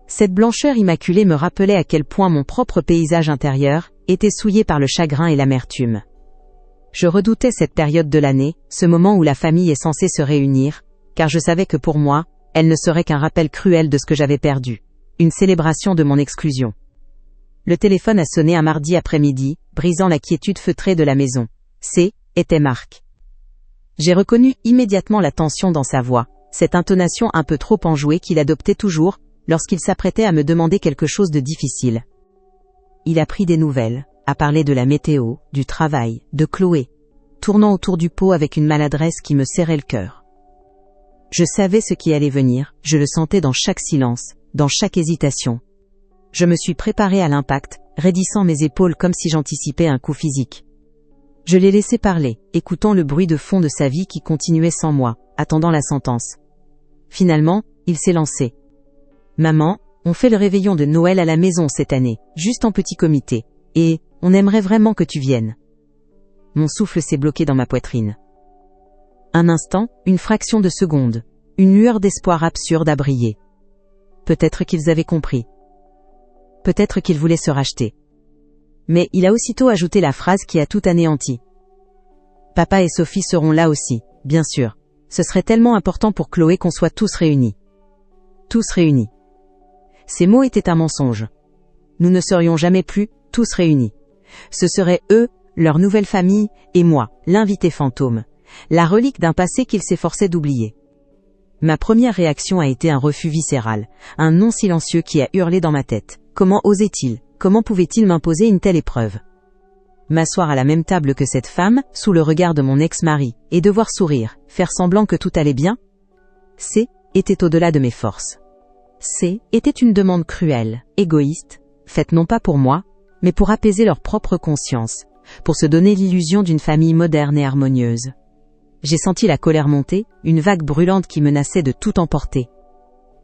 Cette blancheur immaculée me rappelait à quel point mon propre paysage intérieur était souillé par le chagrin et l'amertume. Je redoutais cette période de l'année, ce moment où la famille est censée se réunir, car je savais que pour moi, elle ne serait qu'un rappel cruel de ce que j'avais perdu, une célébration de mon exclusion. Le téléphone a sonné un mardi après-midi, brisant la quiétude feutrée de la maison. C était Marc. J'ai reconnu immédiatement la tension dans sa voix, cette intonation un peu trop enjouée qu'il adoptait toujours, lorsqu'il s'apprêtait à me demander quelque chose de difficile. Il a pris des nouvelles, a parlé de la météo, du travail, de Chloé, tournant autour du pot avec une maladresse qui me serrait le cœur. Je savais ce qui allait venir, je le sentais dans chaque silence, dans chaque hésitation. Je me suis préparé à l'impact, raidissant mes épaules comme si j'anticipais un coup physique. Je l'ai laissé parler, écoutant le bruit de fond de sa vie qui continuait sans moi, attendant la sentence. Finalement, il s'est lancé. « Maman, on fait le réveillon de Noël à la maison cette année, juste en petit comité, et on aimerait vraiment que tu viennes. » Mon souffle s'est bloqué dans ma poitrine. Un instant, une fraction de seconde, une lueur d'espoir absurde a brillé. Peut-être qu'ils avaient compris. Peut-être qu'ils voulaient se racheter. Mais il a aussitôt ajouté la phrase qui a tout anéanti. « Papa et Sophie seront là aussi, bien sûr. Ce serait tellement important pour Chloé qu'on soit tous réunis. » Tous réunis. Ces mots étaient un mensonge. Nous ne serions jamais plus tous réunis. Ce seraient eux, leur nouvelle famille, et moi, l'invité fantôme, la relique d'un passé qu'il s'efforçait d'oublier. Ma première réaction a été un refus viscéral, un non silencieux qui a hurlé dans ma tête. Comment osait-il ? Comment pouvait-il m'imposer une telle épreuve ? M'asseoir à la même table que cette femme, sous le regard de mon ex-mari, et devoir sourire, faire semblant que tout allait bien ? C était au-delà de mes forces. C était une demande cruelle, égoïste, faite non pas pour moi, mais pour apaiser leur propre conscience, pour se donner l'illusion d'une famille moderne et harmonieuse. J'ai senti la colère monter, une vague brûlante qui menaçait de tout emporter.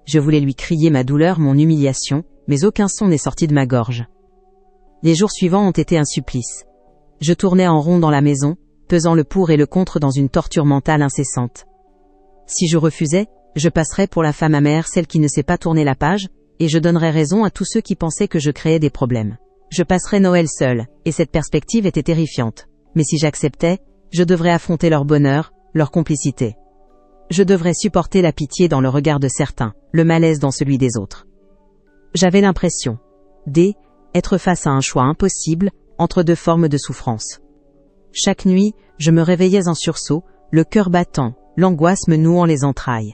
Je voulais lui crier ma douleur, mon humiliation, mais aucun son n'est sorti de ma gorge. Les jours suivants ont été un supplice. Je tournais en rond dans la maison, pesant le pour et le contre dans une torture mentale incessante. Si je refusais, je passerais pour la femme amère, celle qui ne sait pas tourner la page, et je donnerais raison à tous ceux qui pensaient que je créais des problèmes. Je passerais Noël seule, et cette perspective était terrifiante. Mais si j'acceptais, je devrais affronter leur bonheur, leur complicité. Je devrais supporter la pitié dans le regard de certains, le malaise dans celui des autres. J'avais l'impression d'être face à un choix impossible, entre deux formes de souffrance. Chaque nuit, je me réveillais en sursaut, le cœur battant, l'angoisse me nouant les entrailles.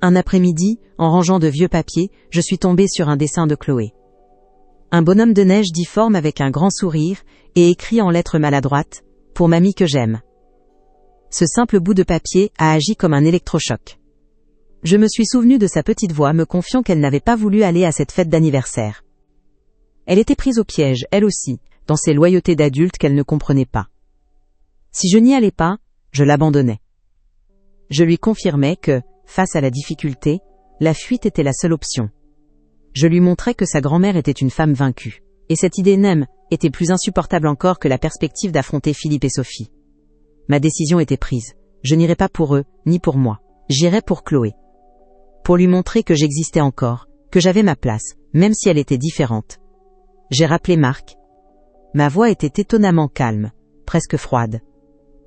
Un après-midi, en rangeant de vieux papiers, je suis tombée sur un dessin de Chloé. Un bonhomme de neige difforme avec un grand sourire, et écrit en lettres maladroites, « Pour mamie que j'aime ». Ce simple bout de papier a agi comme un électrochoc. Je me suis souvenue de sa petite voix me confiant qu'elle n'avait pas voulu aller à cette fête d'anniversaire. Elle était prise au piège, elle aussi, dans ses loyautés d'adulte qu'elle ne comprenait pas. Si je n'y allais pas, je l'abandonnais. Je lui confirmais que, face à la difficulté, la fuite était la seule option. Je lui montrais que sa grand-mère était une femme vaincue. Et cette idée même était plus insupportable encore que la perspective d'affronter Philippe et Sophie. Ma décision était prise. Je n'irai pas pour eux, ni pour moi. J'irai pour Chloé. Pour lui montrer que j'existais encore, que j'avais ma place, même si elle était différente. J'ai rappelé Marc. Ma voix était étonnamment calme, presque froide.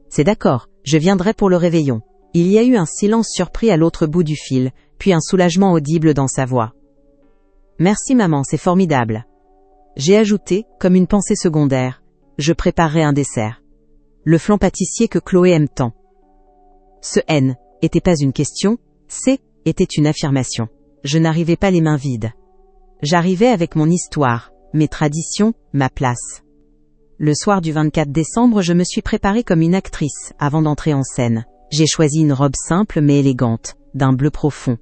C'est d'accord, je viendrai pour le réveillon. Il y a eu un silence surpris à l'autre bout du fil, puis un soulagement audible dans sa voix. Merci maman, c'est formidable. J'ai ajouté, comme une pensée secondaire, je préparerai un dessert. Le flan pâtissier que Chloé aime tant. Ce N était pas une question, C était une affirmation. Je n'arrivais pas les mains vides. J'arrivais avec mon histoire, mes traditions, ma place. Le soir du 24 décembre, je me suis préparée comme une actrice avant d'entrer en scène. J'ai choisi une robe simple mais élégante, d'un bleu profond.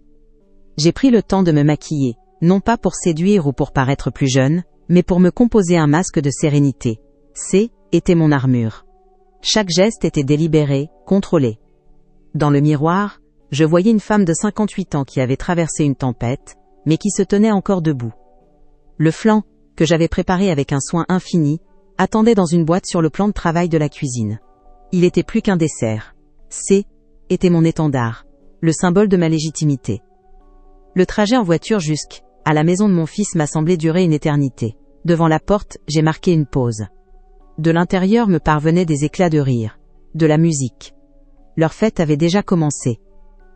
J'ai pris le temps de me maquiller, non pas pour séduire ou pour paraître plus jeune, mais pour me composer un masque de sérénité. C était mon armure. Chaque geste était délibéré, contrôlé. Dans le miroir, je voyais une femme de 58 ans qui avait traversé une tempête, mais qui se tenait encore debout. Le flan, que j'avais préparé avec un soin infini, attendait dans une boîte sur le plan de travail de la cuisine. Il était plus qu'un dessert. C était mon étendard, le symbole de ma légitimité. Le trajet en voiture jusqu'à la maison de mon fils m'a semblé durer une éternité. Devant la porte, j'ai marqué une pause. De l'intérieur me parvenaient des éclats de rire, de la musique. Leur fête avait déjà commencé.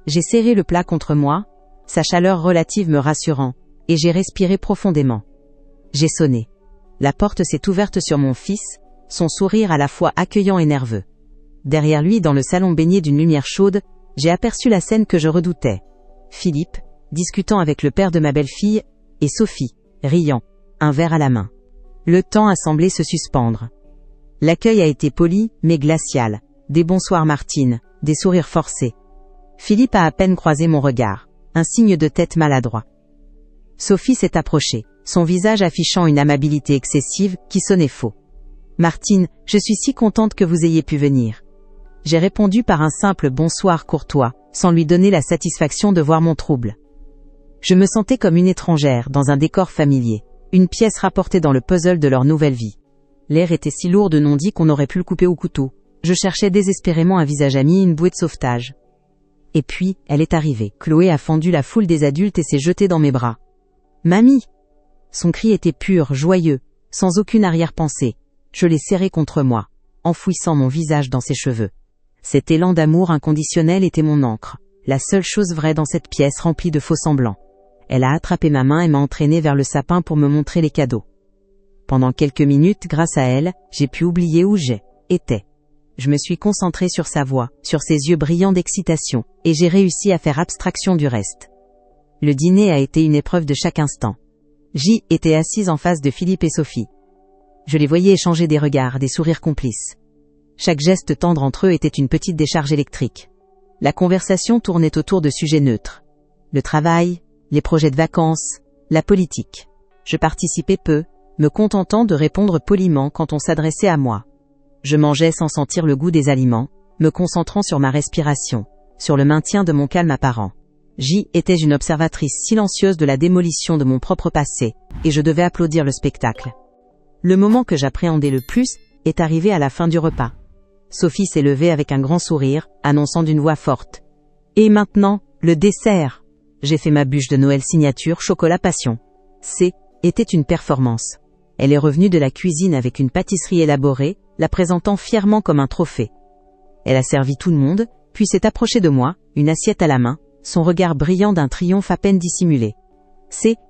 J'ai serré le plat contre moi, sa chaleur relative me rassurant, et j'ai respiré profondément. J'ai sonné. La porte s'est ouverte sur mon fils, son sourire à la fois accueillant et nerveux. Derrière lui, dans le salon baigné d'une lumière chaude, j'ai aperçu la scène que je redoutais. Philippe, discutant avec le père de ma belle-fille, et Sophie, riant, un verre à la main. Le temps a semblé se suspendre. L'accueil a été poli, mais glacial. Des bonsoirs Martine, des sourires forcés. Philippe a à peine croisé mon regard, un signe de tête maladroit. Sophie s'est approchée, son visage affichant une amabilité excessive qui sonnait faux. Martine, je suis si contente que vous ayez pu venir. J'ai répondu par un simple bonsoir courtois, sans lui donner la satisfaction de voir mon trouble. Je me sentais comme une étrangère dans un décor familier, une pièce rapportée dans le puzzle de leur nouvelle vie. L'air était si lourd de non-dits qu'on aurait pu le couper au couteau. Je cherchais désespérément un visage ami, une bouée de sauvetage. Et puis, elle est arrivée. Chloé a fendu la foule des adultes et s'est jetée dans mes bras. « Mamie !» Son cri était pur, joyeux, sans aucune arrière-pensée. Je l'ai serré contre moi, enfouissant mon visage dans ses cheveux. Cet élan d'amour inconditionnel était mon encre, la seule chose vraie dans cette pièce remplie de faux semblants. Elle a attrapé ma main et m'a entraîné vers le sapin pour me montrer les cadeaux. Pendant quelques minutes, grâce à elle, j'ai pu oublier où j'étais. Je me suis concentré sur sa voix, sur ses yeux brillants d'excitation, et j'ai réussi à faire abstraction du reste. Le dîner a été une épreuve de chaque instant. J'y étais assise en face de Philippe et Sophie. Je les voyais échanger des regards, des sourires complices. Chaque geste tendre entre eux était une petite décharge électrique. La conversation tournait autour de sujets neutres. Le travail, les projets de vacances, la politique. Je participais peu, me contentant de répondre poliment quand on s'adressait à moi. Je mangeais sans sentir le goût des aliments, me concentrant sur ma respiration, sur le maintien de mon calme apparent. J'y étais une observatrice silencieuse de la démolition de mon propre passé, et je devais applaudir le spectacle. Le moment que j'appréhendais le plus est arrivé à la fin du repas. Sophie s'est levée avec un grand sourire, annonçant d'une voix forte. « Et maintenant, le dessert !» J'ai fait ma bûche de Noël signature chocolat passion. Était une performance. Elle est revenue de la cuisine avec une pâtisserie élaborée, la présentant fièrement comme un trophée. Elle a servi tout le monde, puis s'est approchée de moi, une assiette à la main, son regard brillant d'un triomphe à peine dissimulé.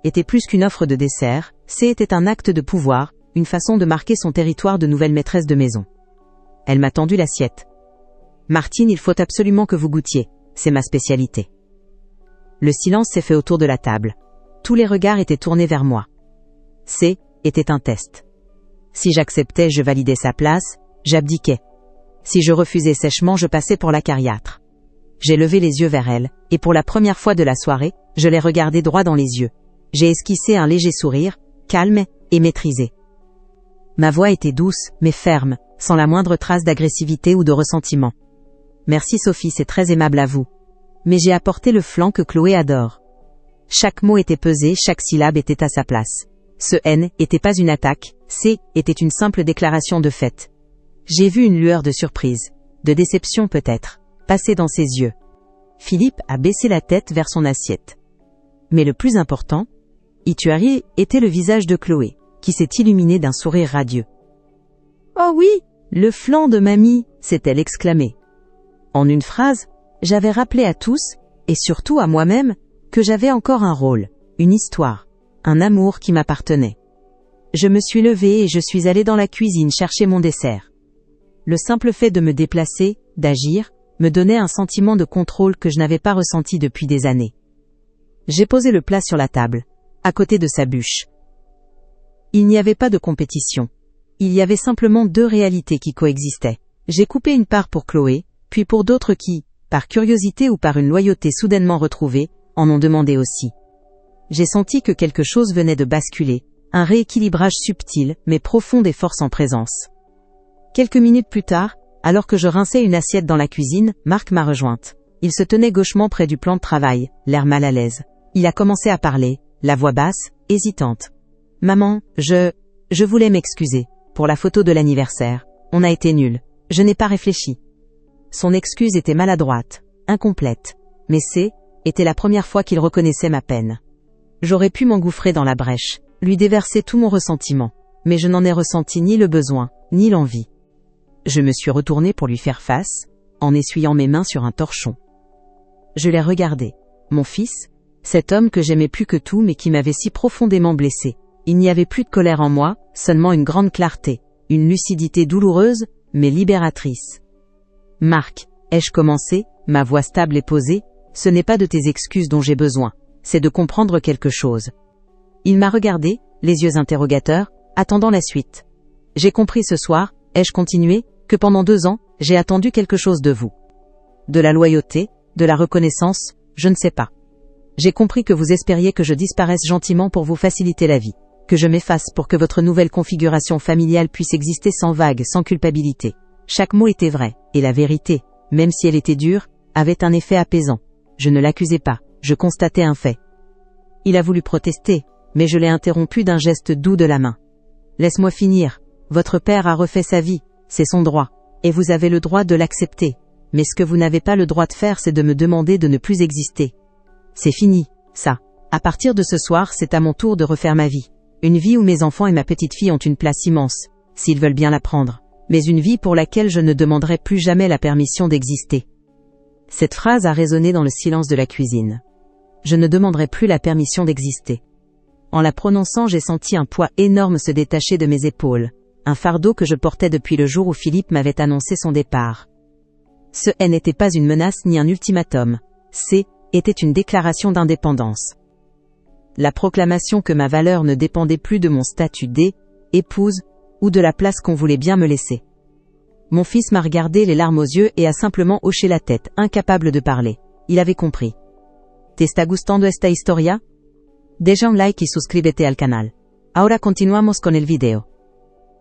Était plus qu'une offre de dessert, était un acte de pouvoir, une façon de marquer son territoire de nouvelle maîtresse de maison. Elle m'a tendu l'assiette. « Martine, il faut absolument que vous goûtiez, c'est ma spécialité. » Le silence s'est fait autour de la table. Tous les regards étaient tournés vers moi. Était un test. Si j'acceptais, je validais sa place, j'abdiquais. Si je refusais sèchement, je passais pour l'acariâtre. J'ai levé les yeux vers elle, et pour la première fois de la soirée, je l'ai regardée droit dans les yeux. J'ai esquissé un léger sourire, calme et maîtrisé. Ma voix était douce, mais ferme, sans la moindre trace d'agressivité ou de ressentiment. « Merci Sophie, c'est très aimable à vous. Mais j'ai apporté le flan que Chloé adore. » Chaque mot était pesé, chaque syllabe était à sa place. Ce N était pas une attaque, était une simple déclaration de fait. J'ai vu une lueur de surprise, de déception peut-être, passer dans ses yeux. Philippe a baissé la tête vers son assiette. Mais le plus important, Ituari, était le visage de Chloé, qui s'est illuminé d'un sourire radieux. « Oh oui, le flan de mamie !» s'est-elle exclamée. En une phrase, j'avais rappelé à tous, et surtout à moi-même, que j'avais encore un rôle, une histoire, un amour qui m'appartenait. Je me suis levée et je suis allée dans la cuisine chercher mon dessert. Le simple fait de me déplacer, d'agir, me donnait un sentiment de contrôle que je n'avais pas ressenti depuis des années. J'ai posé le plat sur la table, à côté de sa bûche. Il n'y avait pas de compétition. Il y avait simplement deux réalités qui coexistaient. J'ai coupé une part pour Chloé, puis pour d'autres qui, par curiosité ou par une loyauté soudainement retrouvée, en ont demandé aussi. J'ai senti que quelque chose venait de basculer, un rééquilibrage subtil mais profond des forces en présence. Quelques minutes plus tard, alors que je rinçais une assiette dans la cuisine, Marc m'a rejointe. Il se tenait gauchement près du plan de travail, l'air mal à l'aise. Il a commencé à parler, la voix basse, hésitante. « Maman, je voulais m'excuser, pour la photo de l'anniversaire. On a été nuls. Je n'ai pas réfléchi. » Son excuse était maladroite, incomplète, mais était la première fois qu'il reconnaissait ma peine. J'aurais pu m'engouffrer dans la brèche, lui déverser tout mon ressentiment, mais je n'en ai ressenti ni le besoin, ni l'envie. Je me suis retournée pour lui faire face, en essuyant mes mains sur un torchon. Je l'ai regardé. Mon fils, cet homme que j'aimais plus que tout mais qui m'avait si profondément blessé. Il n'y avait plus de colère en moi, seulement une grande clarté, une lucidité douloureuse, mais libératrice. « Marc, ai-je commencé, ma voix stable et posée, ce n'est pas de tes excuses dont j'ai besoin, c'est de comprendre quelque chose. » Il m'a regardé, les yeux interrogateurs, attendant la suite. « J'ai compris ce soir, ai-je continué, que pendant 2 ans, j'ai attendu quelque chose de vous. De la loyauté, de la reconnaissance, je ne sais pas. J'ai compris que vous espériez que je disparaisse gentiment pour vous faciliter la vie, que je m'efface pour que votre nouvelle configuration familiale puisse exister sans vague, sans culpabilité. Chaque mot était vrai, et la vérité, même si elle était dure, avait un effet apaisant. Je ne l'accusais pas, je constatais un fait. Il a voulu protester, mais je l'ai interrompu d'un geste doux de la main. « Laisse-moi finir, votre père a refait sa vie, c'est son droit, et vous avez le droit de l'accepter. Mais ce que vous n'avez pas le droit de faire, c'est de me demander de ne plus exister. C'est fini, ça. À partir de ce soir, c'est à mon tour de refaire ma vie. Une vie où mes enfants et ma petite-fille ont une place immense, s'ils veulent bien la prendre. Mais une vie pour laquelle je ne demanderai plus jamais la permission d'exister. » Cette phrase a résonné dans le silence de la cuisine. Je ne demanderai plus la permission d'exister. En la prononçant, j'ai senti un poids énorme se détacher de mes épaules, un fardeau que je portais depuis le jour où Philippe m'avait annoncé son départ. Ce « n'était pas une menace ni un ultimatum, était une déclaration d'indépendance. La proclamation que ma valeur ne dépendait plus de mon statut d'épouse ou de la place qu'on voulait bien me laisser. Mon fils m'a regardé les larmes aux yeux et a simplement hoché la tête, incapable de parler. Il avait compris. « Te está gustando esta historia? Deja un like y suscríbete al canal. Ahora continuamos con el video.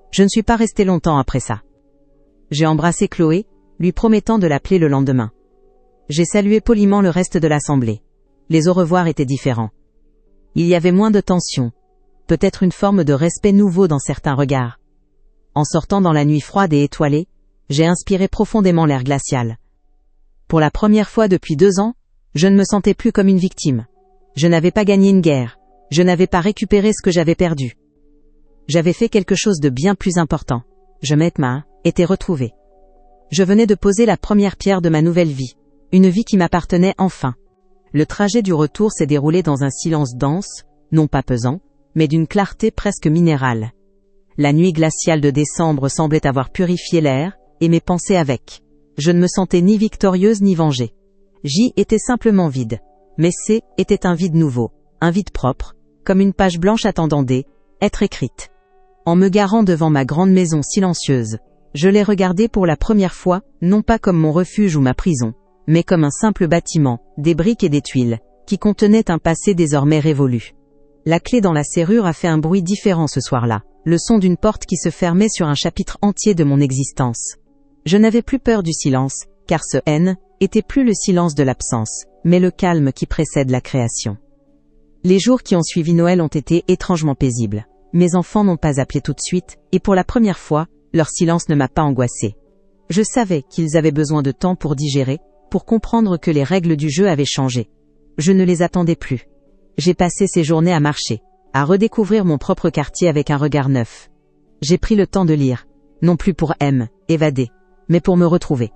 Je ne suis pas resté longtemps après ça. J'ai embrassé Chloé, lui promettant de l'appeler le lendemain. J'ai salué poliment le reste de l'assemblée. Les au revoir étaient différents. Il y avait moins de tension. Peut-être une forme de respect nouveau dans certains regards. En sortant dans la nuit froide et étoilée, j'ai inspiré profondément l'air glacial. Pour la première fois depuis 2 ans, je ne me sentais plus comme une victime. Je n'avais pas gagné une guerre. Je n'avais pas récupéré ce que j'avais perdu. J'avais fait quelque chose de bien plus important. Je m'étais retrouvé. Je venais de poser la première pierre de ma nouvelle vie. Une vie qui m'appartenait enfin. Le trajet du retour s'est déroulé dans un silence dense, non pas pesant, mais d'une clarté presque minérale. La nuit glaciale de décembre semblait avoir purifié l'air, et mes pensées avec. Je ne me sentais ni victorieuse ni vengée. J était simplement vide. Mais C était un vide nouveau, un vide propre, comme une page blanche attendant d'être écrite. En me garant devant ma grande maison silencieuse, je l'ai regardée pour la première fois, non pas comme mon refuge ou ma prison, mais comme un simple bâtiment, des briques et des tuiles, qui contenait un passé désormais révolu. La clé dans la serrure a fait un bruit différent ce soir-là, le son d'une porte qui se fermait sur un chapitre entier de mon existence. Je n'avais plus peur du silence, car ce N était plus le silence de l'absence, mais le calme qui précède la création. Les jours qui ont suivi Noël ont été étrangement paisibles. Mes enfants n'ont pas appelé tout de suite, et pour la première fois, leur silence ne m'a pas angoissée. Je savais qu'ils avaient besoin de temps pour digérer, pour comprendre que les règles du jeu avaient changé. Je ne les attendais plus. J'ai passé ces journées à marcher, à redécouvrir mon propre quartier avec un regard neuf. J'ai pris le temps de lire, non plus pour évader, mais pour me retrouver.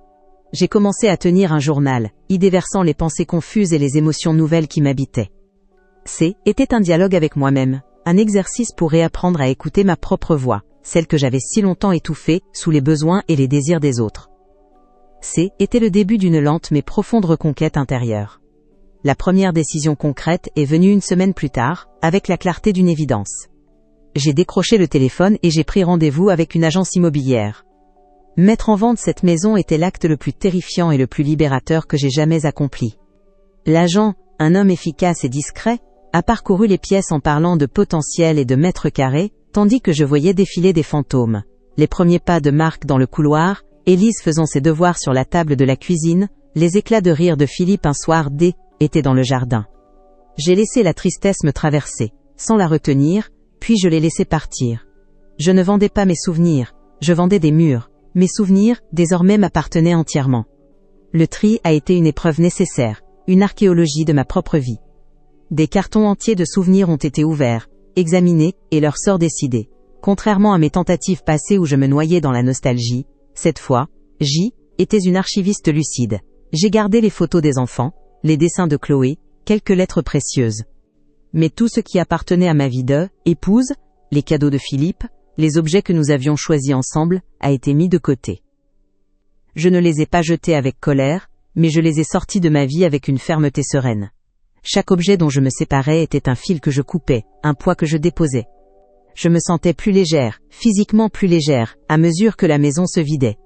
J'ai commencé à tenir un journal, y déversant les pensées confuses et les émotions nouvelles qui m'habitaient. C était un dialogue avec moi-même, un exercice pour réapprendre à écouter ma propre voix, celle que j'avais si longtemps étouffée sous les besoins et les désirs des autres. C était le début d'une lente mais profonde reconquête intérieure. La première décision concrète est venue 1 semaine plus tard, avec la clarté d'une évidence. J'ai décroché le téléphone et j'ai pris rendez-vous avec une agence immobilière. Mettre en vente cette maison était l'acte le plus terrifiant et le plus libérateur que j'ai jamais accompli. L'agent, un homme efficace et discret, a parcouru les pièces en parlant de potentiel et de mètres carrés, tandis que je voyais défiler des fantômes. Les premiers pas de Marc dans le couloir, Élise faisant ses devoirs sur la table de la cuisine, les éclats de rire de Philippe un soir était dans le jardin. J'ai laissé la tristesse me traverser, sans la retenir, puis je l'ai laissé partir. Je ne vendais pas mes souvenirs, je vendais des murs. Mes souvenirs, désormais, m'appartenaient entièrement. Le tri a été une épreuve nécessaire, une archéologie de ma propre vie. Des cartons entiers de souvenirs ont été ouverts, examinés, et leur sort décidé. Contrairement à mes tentatives passées où je me noyais dans la nostalgie, cette fois, J était une archiviste lucide. J'ai gardé les photos des enfants, les dessins de Chloé, quelques lettres précieuses. Mais tout ce qui appartenait à ma vie d'épouse, les cadeaux de Philippe, les objets que nous avions choisis ensemble, a été mis de côté. Je ne les ai pas jetés avec colère, mais je les ai sortis de ma vie avec une fermeté sereine. Chaque objet dont je me séparais était un fil que je coupais, un poids que je déposais. Je me sentais plus légère, physiquement plus légère, à mesure que la maison se vidait.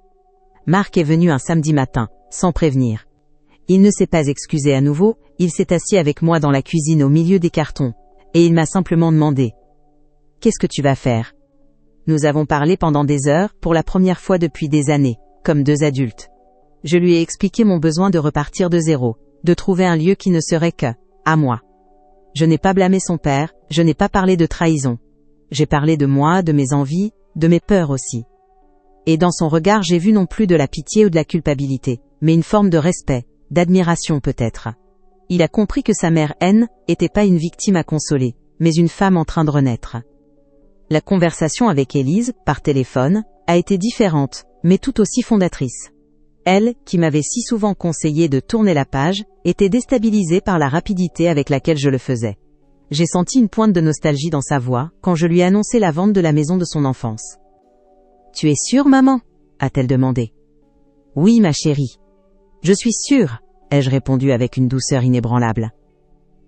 Marc est venu un samedi matin, sans prévenir. Il ne s'est pas excusé à nouveau, il s'est assis avec moi dans la cuisine au milieu des cartons, et il m'a simplement demandé « Qu'est-ce que tu vas faire ?» Nous avons parlé pendant des heures, pour la première fois depuis des années, comme 2 adultes. Je lui ai expliqué mon besoin de repartir de zéro, de trouver un lieu qui ne serait que à moi. Je n'ai pas blâmé son père, je n'ai pas parlé de trahison. J'ai parlé de moi, de mes envies, de mes peurs aussi. Et dans son regard j'ai vu non plus de la pitié ou de la culpabilité, mais une forme de respect, d'admiration peut-être. Il a compris que sa mère N était pas une victime à consoler, mais une femme en train de renaître. La conversation avec Élise, par téléphone, a été différente, mais tout aussi fondatrice. Elle, qui m'avait si souvent conseillé de tourner la page, était déstabilisée par la rapidité avec laquelle je le faisais. J'ai senti une pointe de nostalgie dans sa voix, quand je lui ai annoncé la vente de la maison de son enfance. « Tu es sûre, maman ?» a-t-elle demandé. « Oui, ma chérie. »« Je suis sûre », ai-je répondu avec une douceur inébranlable.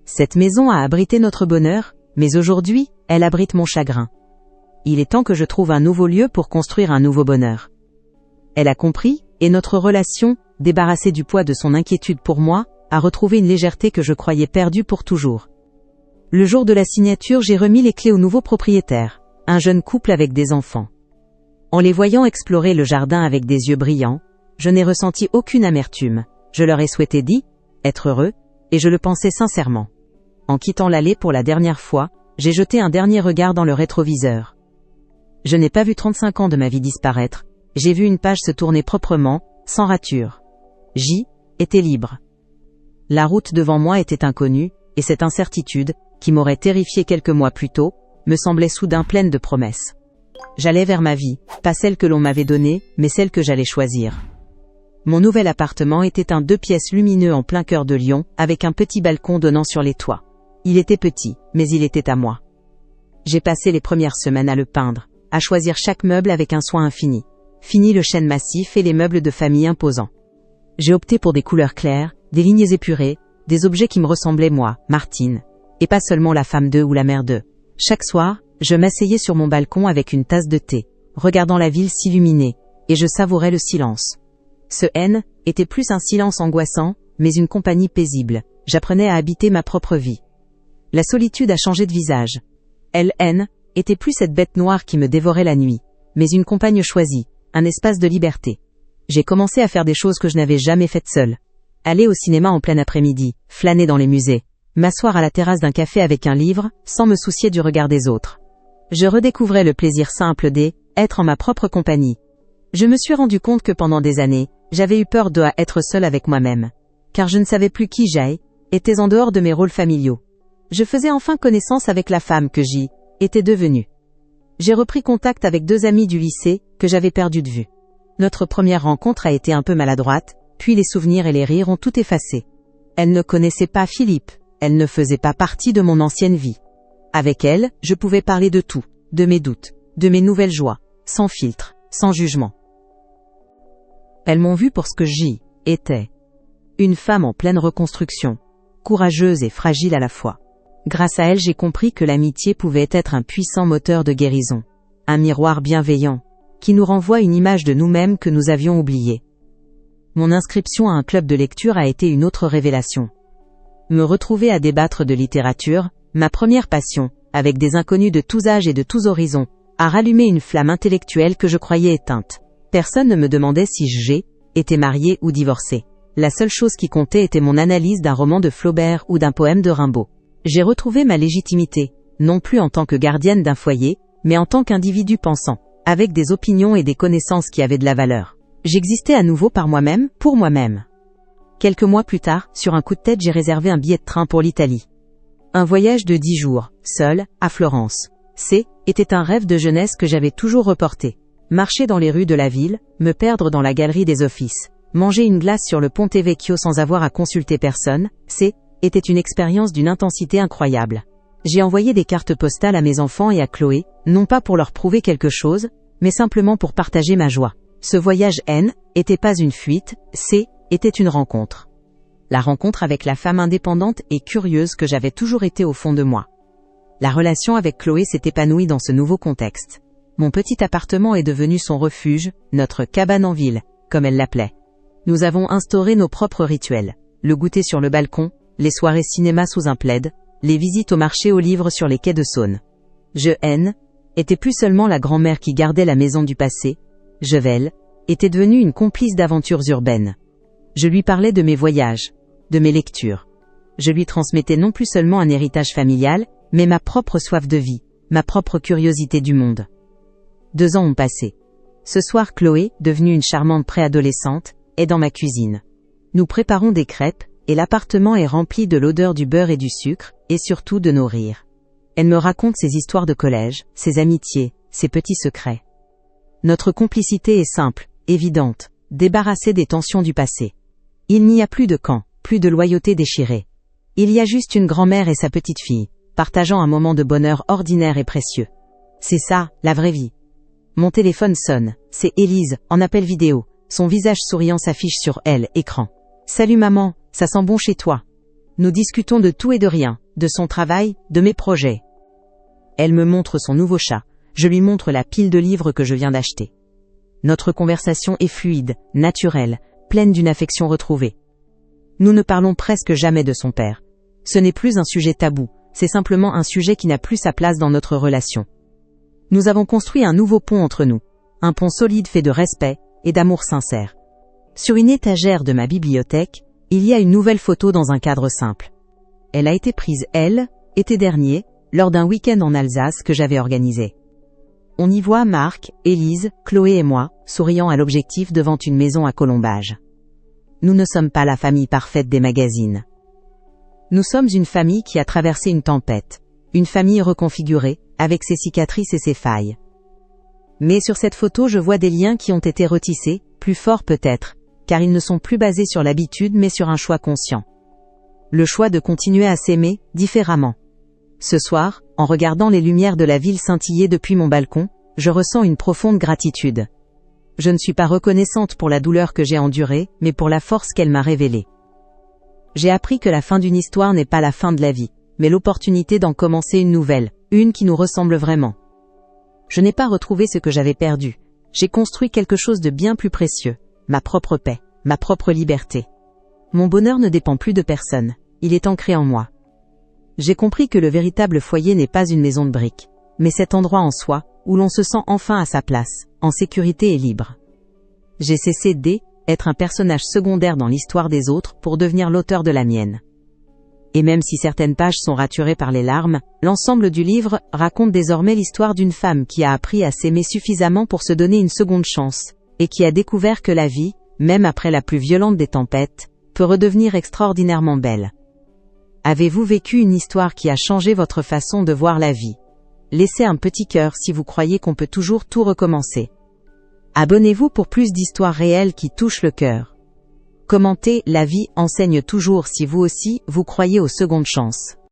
Cette maison a abrité notre bonheur, mais aujourd'hui, elle abrite mon chagrin. Il est temps que je trouve un nouveau lieu pour construire un nouveau bonheur. Elle a compris, et notre relation, débarrassée du poids de son inquiétude pour moi, a retrouvé une légèreté que je croyais perdue pour toujours. Le jour de la signature, j'ai remis les clés au nouveau propriétaire, un jeune couple avec des enfants. En les voyant explorer le jardin avec des yeux brillants, je n'ai ressenti aucune amertume. Je leur ai souhaité être heureux, et je le pensais sincèrement. En quittant l'allée pour la dernière fois, j'ai jeté un dernier regard dans le rétroviseur. Je n'ai pas vu 35 ans de ma vie disparaître, j'ai vu une page se tourner proprement, sans rature. Était libre. La route devant moi était inconnue, et cette incertitude, qui m'aurait terrifié quelques mois plus tôt, me semblait soudain pleine de promesses. J'allais vers ma vie, pas celle que l'on m'avait donnée, mais celle que j'allais choisir. Mon nouvel appartement était un 2 pièces lumineux en plein cœur de Lyon, avec un petit balcon donnant sur les toits. Il était petit, mais il était à moi. J'ai passé les premières semaines à le peindre, à choisir chaque meuble avec un soin infini. Fini le chêne massif et les meubles de famille imposants. J'ai opté pour des couleurs claires, des lignes épurées, des objets qui me ressemblaient moi, Martine, et pas seulement la femme d'eux ou la mère d'eux. Chaque soir, je m'asseyais sur mon balcon avec une tasse de thé, regardant la ville s'illuminer, et je savourais le silence. Ce N était plus un silence angoissant, mais une compagnie paisible. J'apprenais à habiter ma propre vie. La solitude a changé de visage. N était plus cette bête noire qui me dévorait la nuit, mais une compagne choisie, un espace de liberté. J'ai commencé à faire des choses que je n'avais jamais faites seule. Aller au cinéma en plein après-midi, flâner dans les musées, m'asseoir à la terrasse d'un café avec un livre, sans me soucier du regard des autres. Je redécouvrais le plaisir simple d'être en ma propre compagnie. Je me suis rendu compte que pendant des années, j'avais eu peur d'être seule avec moi-même. Car je ne savais plus qui j'étais en dehors de mes rôles familiaux. Je faisais enfin connaissance avec la femme que j'étais devenue. J'ai repris contact avec 2 amis du lycée, que j'avais perdu de vue. Notre première rencontre a été un peu maladroite, puis les souvenirs et les rires ont tout effacé. Elle ne connaissait pas Philippe, elle ne faisait pas partie de mon ancienne vie. Avec elle, je pouvais parler de tout, de mes doutes, de mes nouvelles joies, sans filtre, sans jugement. Elles m'ont vu pour ce que j'étais. Une femme en pleine reconstruction, courageuse et fragile à la fois. Grâce à elle, j'ai compris que l'amitié pouvait être un puissant moteur de guérison, un miroir bienveillant, qui nous renvoie une image de nous-mêmes que nous avions oubliée. Mon inscription à un club de lecture a été une autre révélation. Me retrouver à débattre de littérature, ma première passion, avec des inconnus de tous âges et de tous horizons, a rallumé une flamme intellectuelle que je croyais éteinte. Personne ne me demandait si j'étais mariée ou divorcée. La seule chose qui comptait était mon analyse d'un roman de Flaubert ou d'un poème de Rimbaud. J'ai retrouvé ma légitimité, non plus en tant que gardienne d'un foyer, mais en tant qu'individu pensant, avec des opinions et des connaissances qui avaient de la valeur. J'existais à nouveau par moi-même, pour moi-même. Quelques mois plus tard, sur un coup de tête, j'ai réservé un billet de train pour l'Italie. Un voyage de 10 jours, seul, à Florence. Était un rêve de jeunesse que j'avais toujours reporté. Marcher dans les rues de la ville, me perdre dans la galerie des offices, manger une glace sur le Ponte Vecchio sans avoir à consulter personne, était une expérience d'une intensité incroyable. J'ai envoyé des cartes postales à mes enfants et à Chloé, non pas pour leur prouver quelque chose, mais simplement pour partager ma joie. Ce voyage n'était pas une fuite, était une rencontre. La rencontre avec la femme indépendante et curieuse que j'avais toujours été au fond de moi. La relation avec Chloé s'est épanouie dans ce nouveau contexte. Mon petit appartement est devenu son refuge, notre cabane en ville, comme elle l'appelait. Nous avons instauré nos propres rituels. Le goûter sur le balcon, les soirées cinéma sous un plaid, les visites au marché aux livres sur les quais de Saône. Était plus seulement la grand-mère qui gardait la maison du passé. Était devenue une complice d'aventures urbaines. Je lui parlais de mes voyages, de mes lectures. Je lui transmettais non plus seulement un héritage familial, mais ma propre soif de vie, ma propre curiosité du monde. 2 ans ont passé. Ce soir, Chloé, devenue une charmante préadolescente, est dans ma cuisine. Nous préparons des crêpes, et l'appartement est rempli de l'odeur du beurre et du sucre, et surtout de nos rires. Elle me raconte ses histoires de collège, ses amitiés, ses petits secrets. Notre complicité est simple, évidente, débarrassée des tensions du passé. Il n'y a plus de camp, plus de loyauté déchirée. Il y a juste une grand-mère et sa petite fille, partageant un moment de bonheur ordinaire et précieux. C'est ça, la vraie vie. Mon téléphone sonne, c'est Élise, en appel vidéo. Son visage souriant s'affiche sur l'écran. Salut maman, ça sent bon chez toi. Nous discutons de tout et de rien, de son travail, de mes projets. Elle me montre son nouveau chat, je lui montre la pile de livres que je viens d'acheter. Notre conversation est fluide, naturelle, pleine d'une affection retrouvée. Nous ne parlons presque jamais de son père. Ce n'est plus un sujet tabou, c'est simplement un sujet qui n'a plus sa place dans notre relation. Nous avons construit un nouveau pont entre nous, un pont solide fait de respect et d'amour sincère. Sur une étagère de ma bibliothèque, il y a une nouvelle photo dans un cadre simple. Elle a été prise, été dernier, lors d'un week-end en Alsace que j'avais organisé. On y voit Marc, Élise, Chloé et moi, souriant à l'objectif devant une maison à colombage. Nous ne sommes pas la famille parfaite des magazines. Nous sommes une famille qui a traversé une tempête, une famille reconfigurée, avec ses cicatrices et ses failles. Mais sur cette photo je vois des liens qui ont été retissés, plus forts peut-être, car ils ne sont plus basés sur l'habitude mais sur un choix conscient. Le choix de continuer à s'aimer, différemment. Ce soir, en regardant les lumières de la ville scintiller depuis mon balcon, je ressens une profonde gratitude. Je ne suis pas reconnaissante pour la douleur que j'ai endurée, mais pour la force qu'elle m'a révélée. J'ai appris que la fin d'une histoire n'est pas la fin de la vie, mais l'opportunité d'en commencer une nouvelle, une qui nous ressemble vraiment. Je n'ai pas retrouvé ce que j'avais perdu. J'ai construit quelque chose de bien plus précieux, ma propre paix, ma propre liberté. Mon bonheur ne dépend plus de personne, il est ancré en moi. J'ai compris que le véritable foyer n'est pas une maison de briques, mais cet endroit en soi, où l'on se sent enfin à sa place, en sécurité et libre. J'ai cessé d'être un personnage secondaire dans l'histoire des autres pour devenir l'auteur de la mienne. Et même si certaines pages sont raturées par les larmes, l'ensemble du livre raconte désormais l'histoire d'une femme qui a appris à s'aimer suffisamment pour se donner une seconde chance, et qui a découvert que la vie, même après la plus violente des tempêtes, peut redevenir extraordinairement belle. Avez-vous vécu une histoire qui a changé votre façon de voir la vie? Laissez un petit cœur si vous croyez qu'on peut toujours tout recommencer. Abonnez-vous pour plus d'histoires réelles qui touchent le cœur. Commentez, la vie enseigne toujours si vous aussi, vous croyez aux secondes chances.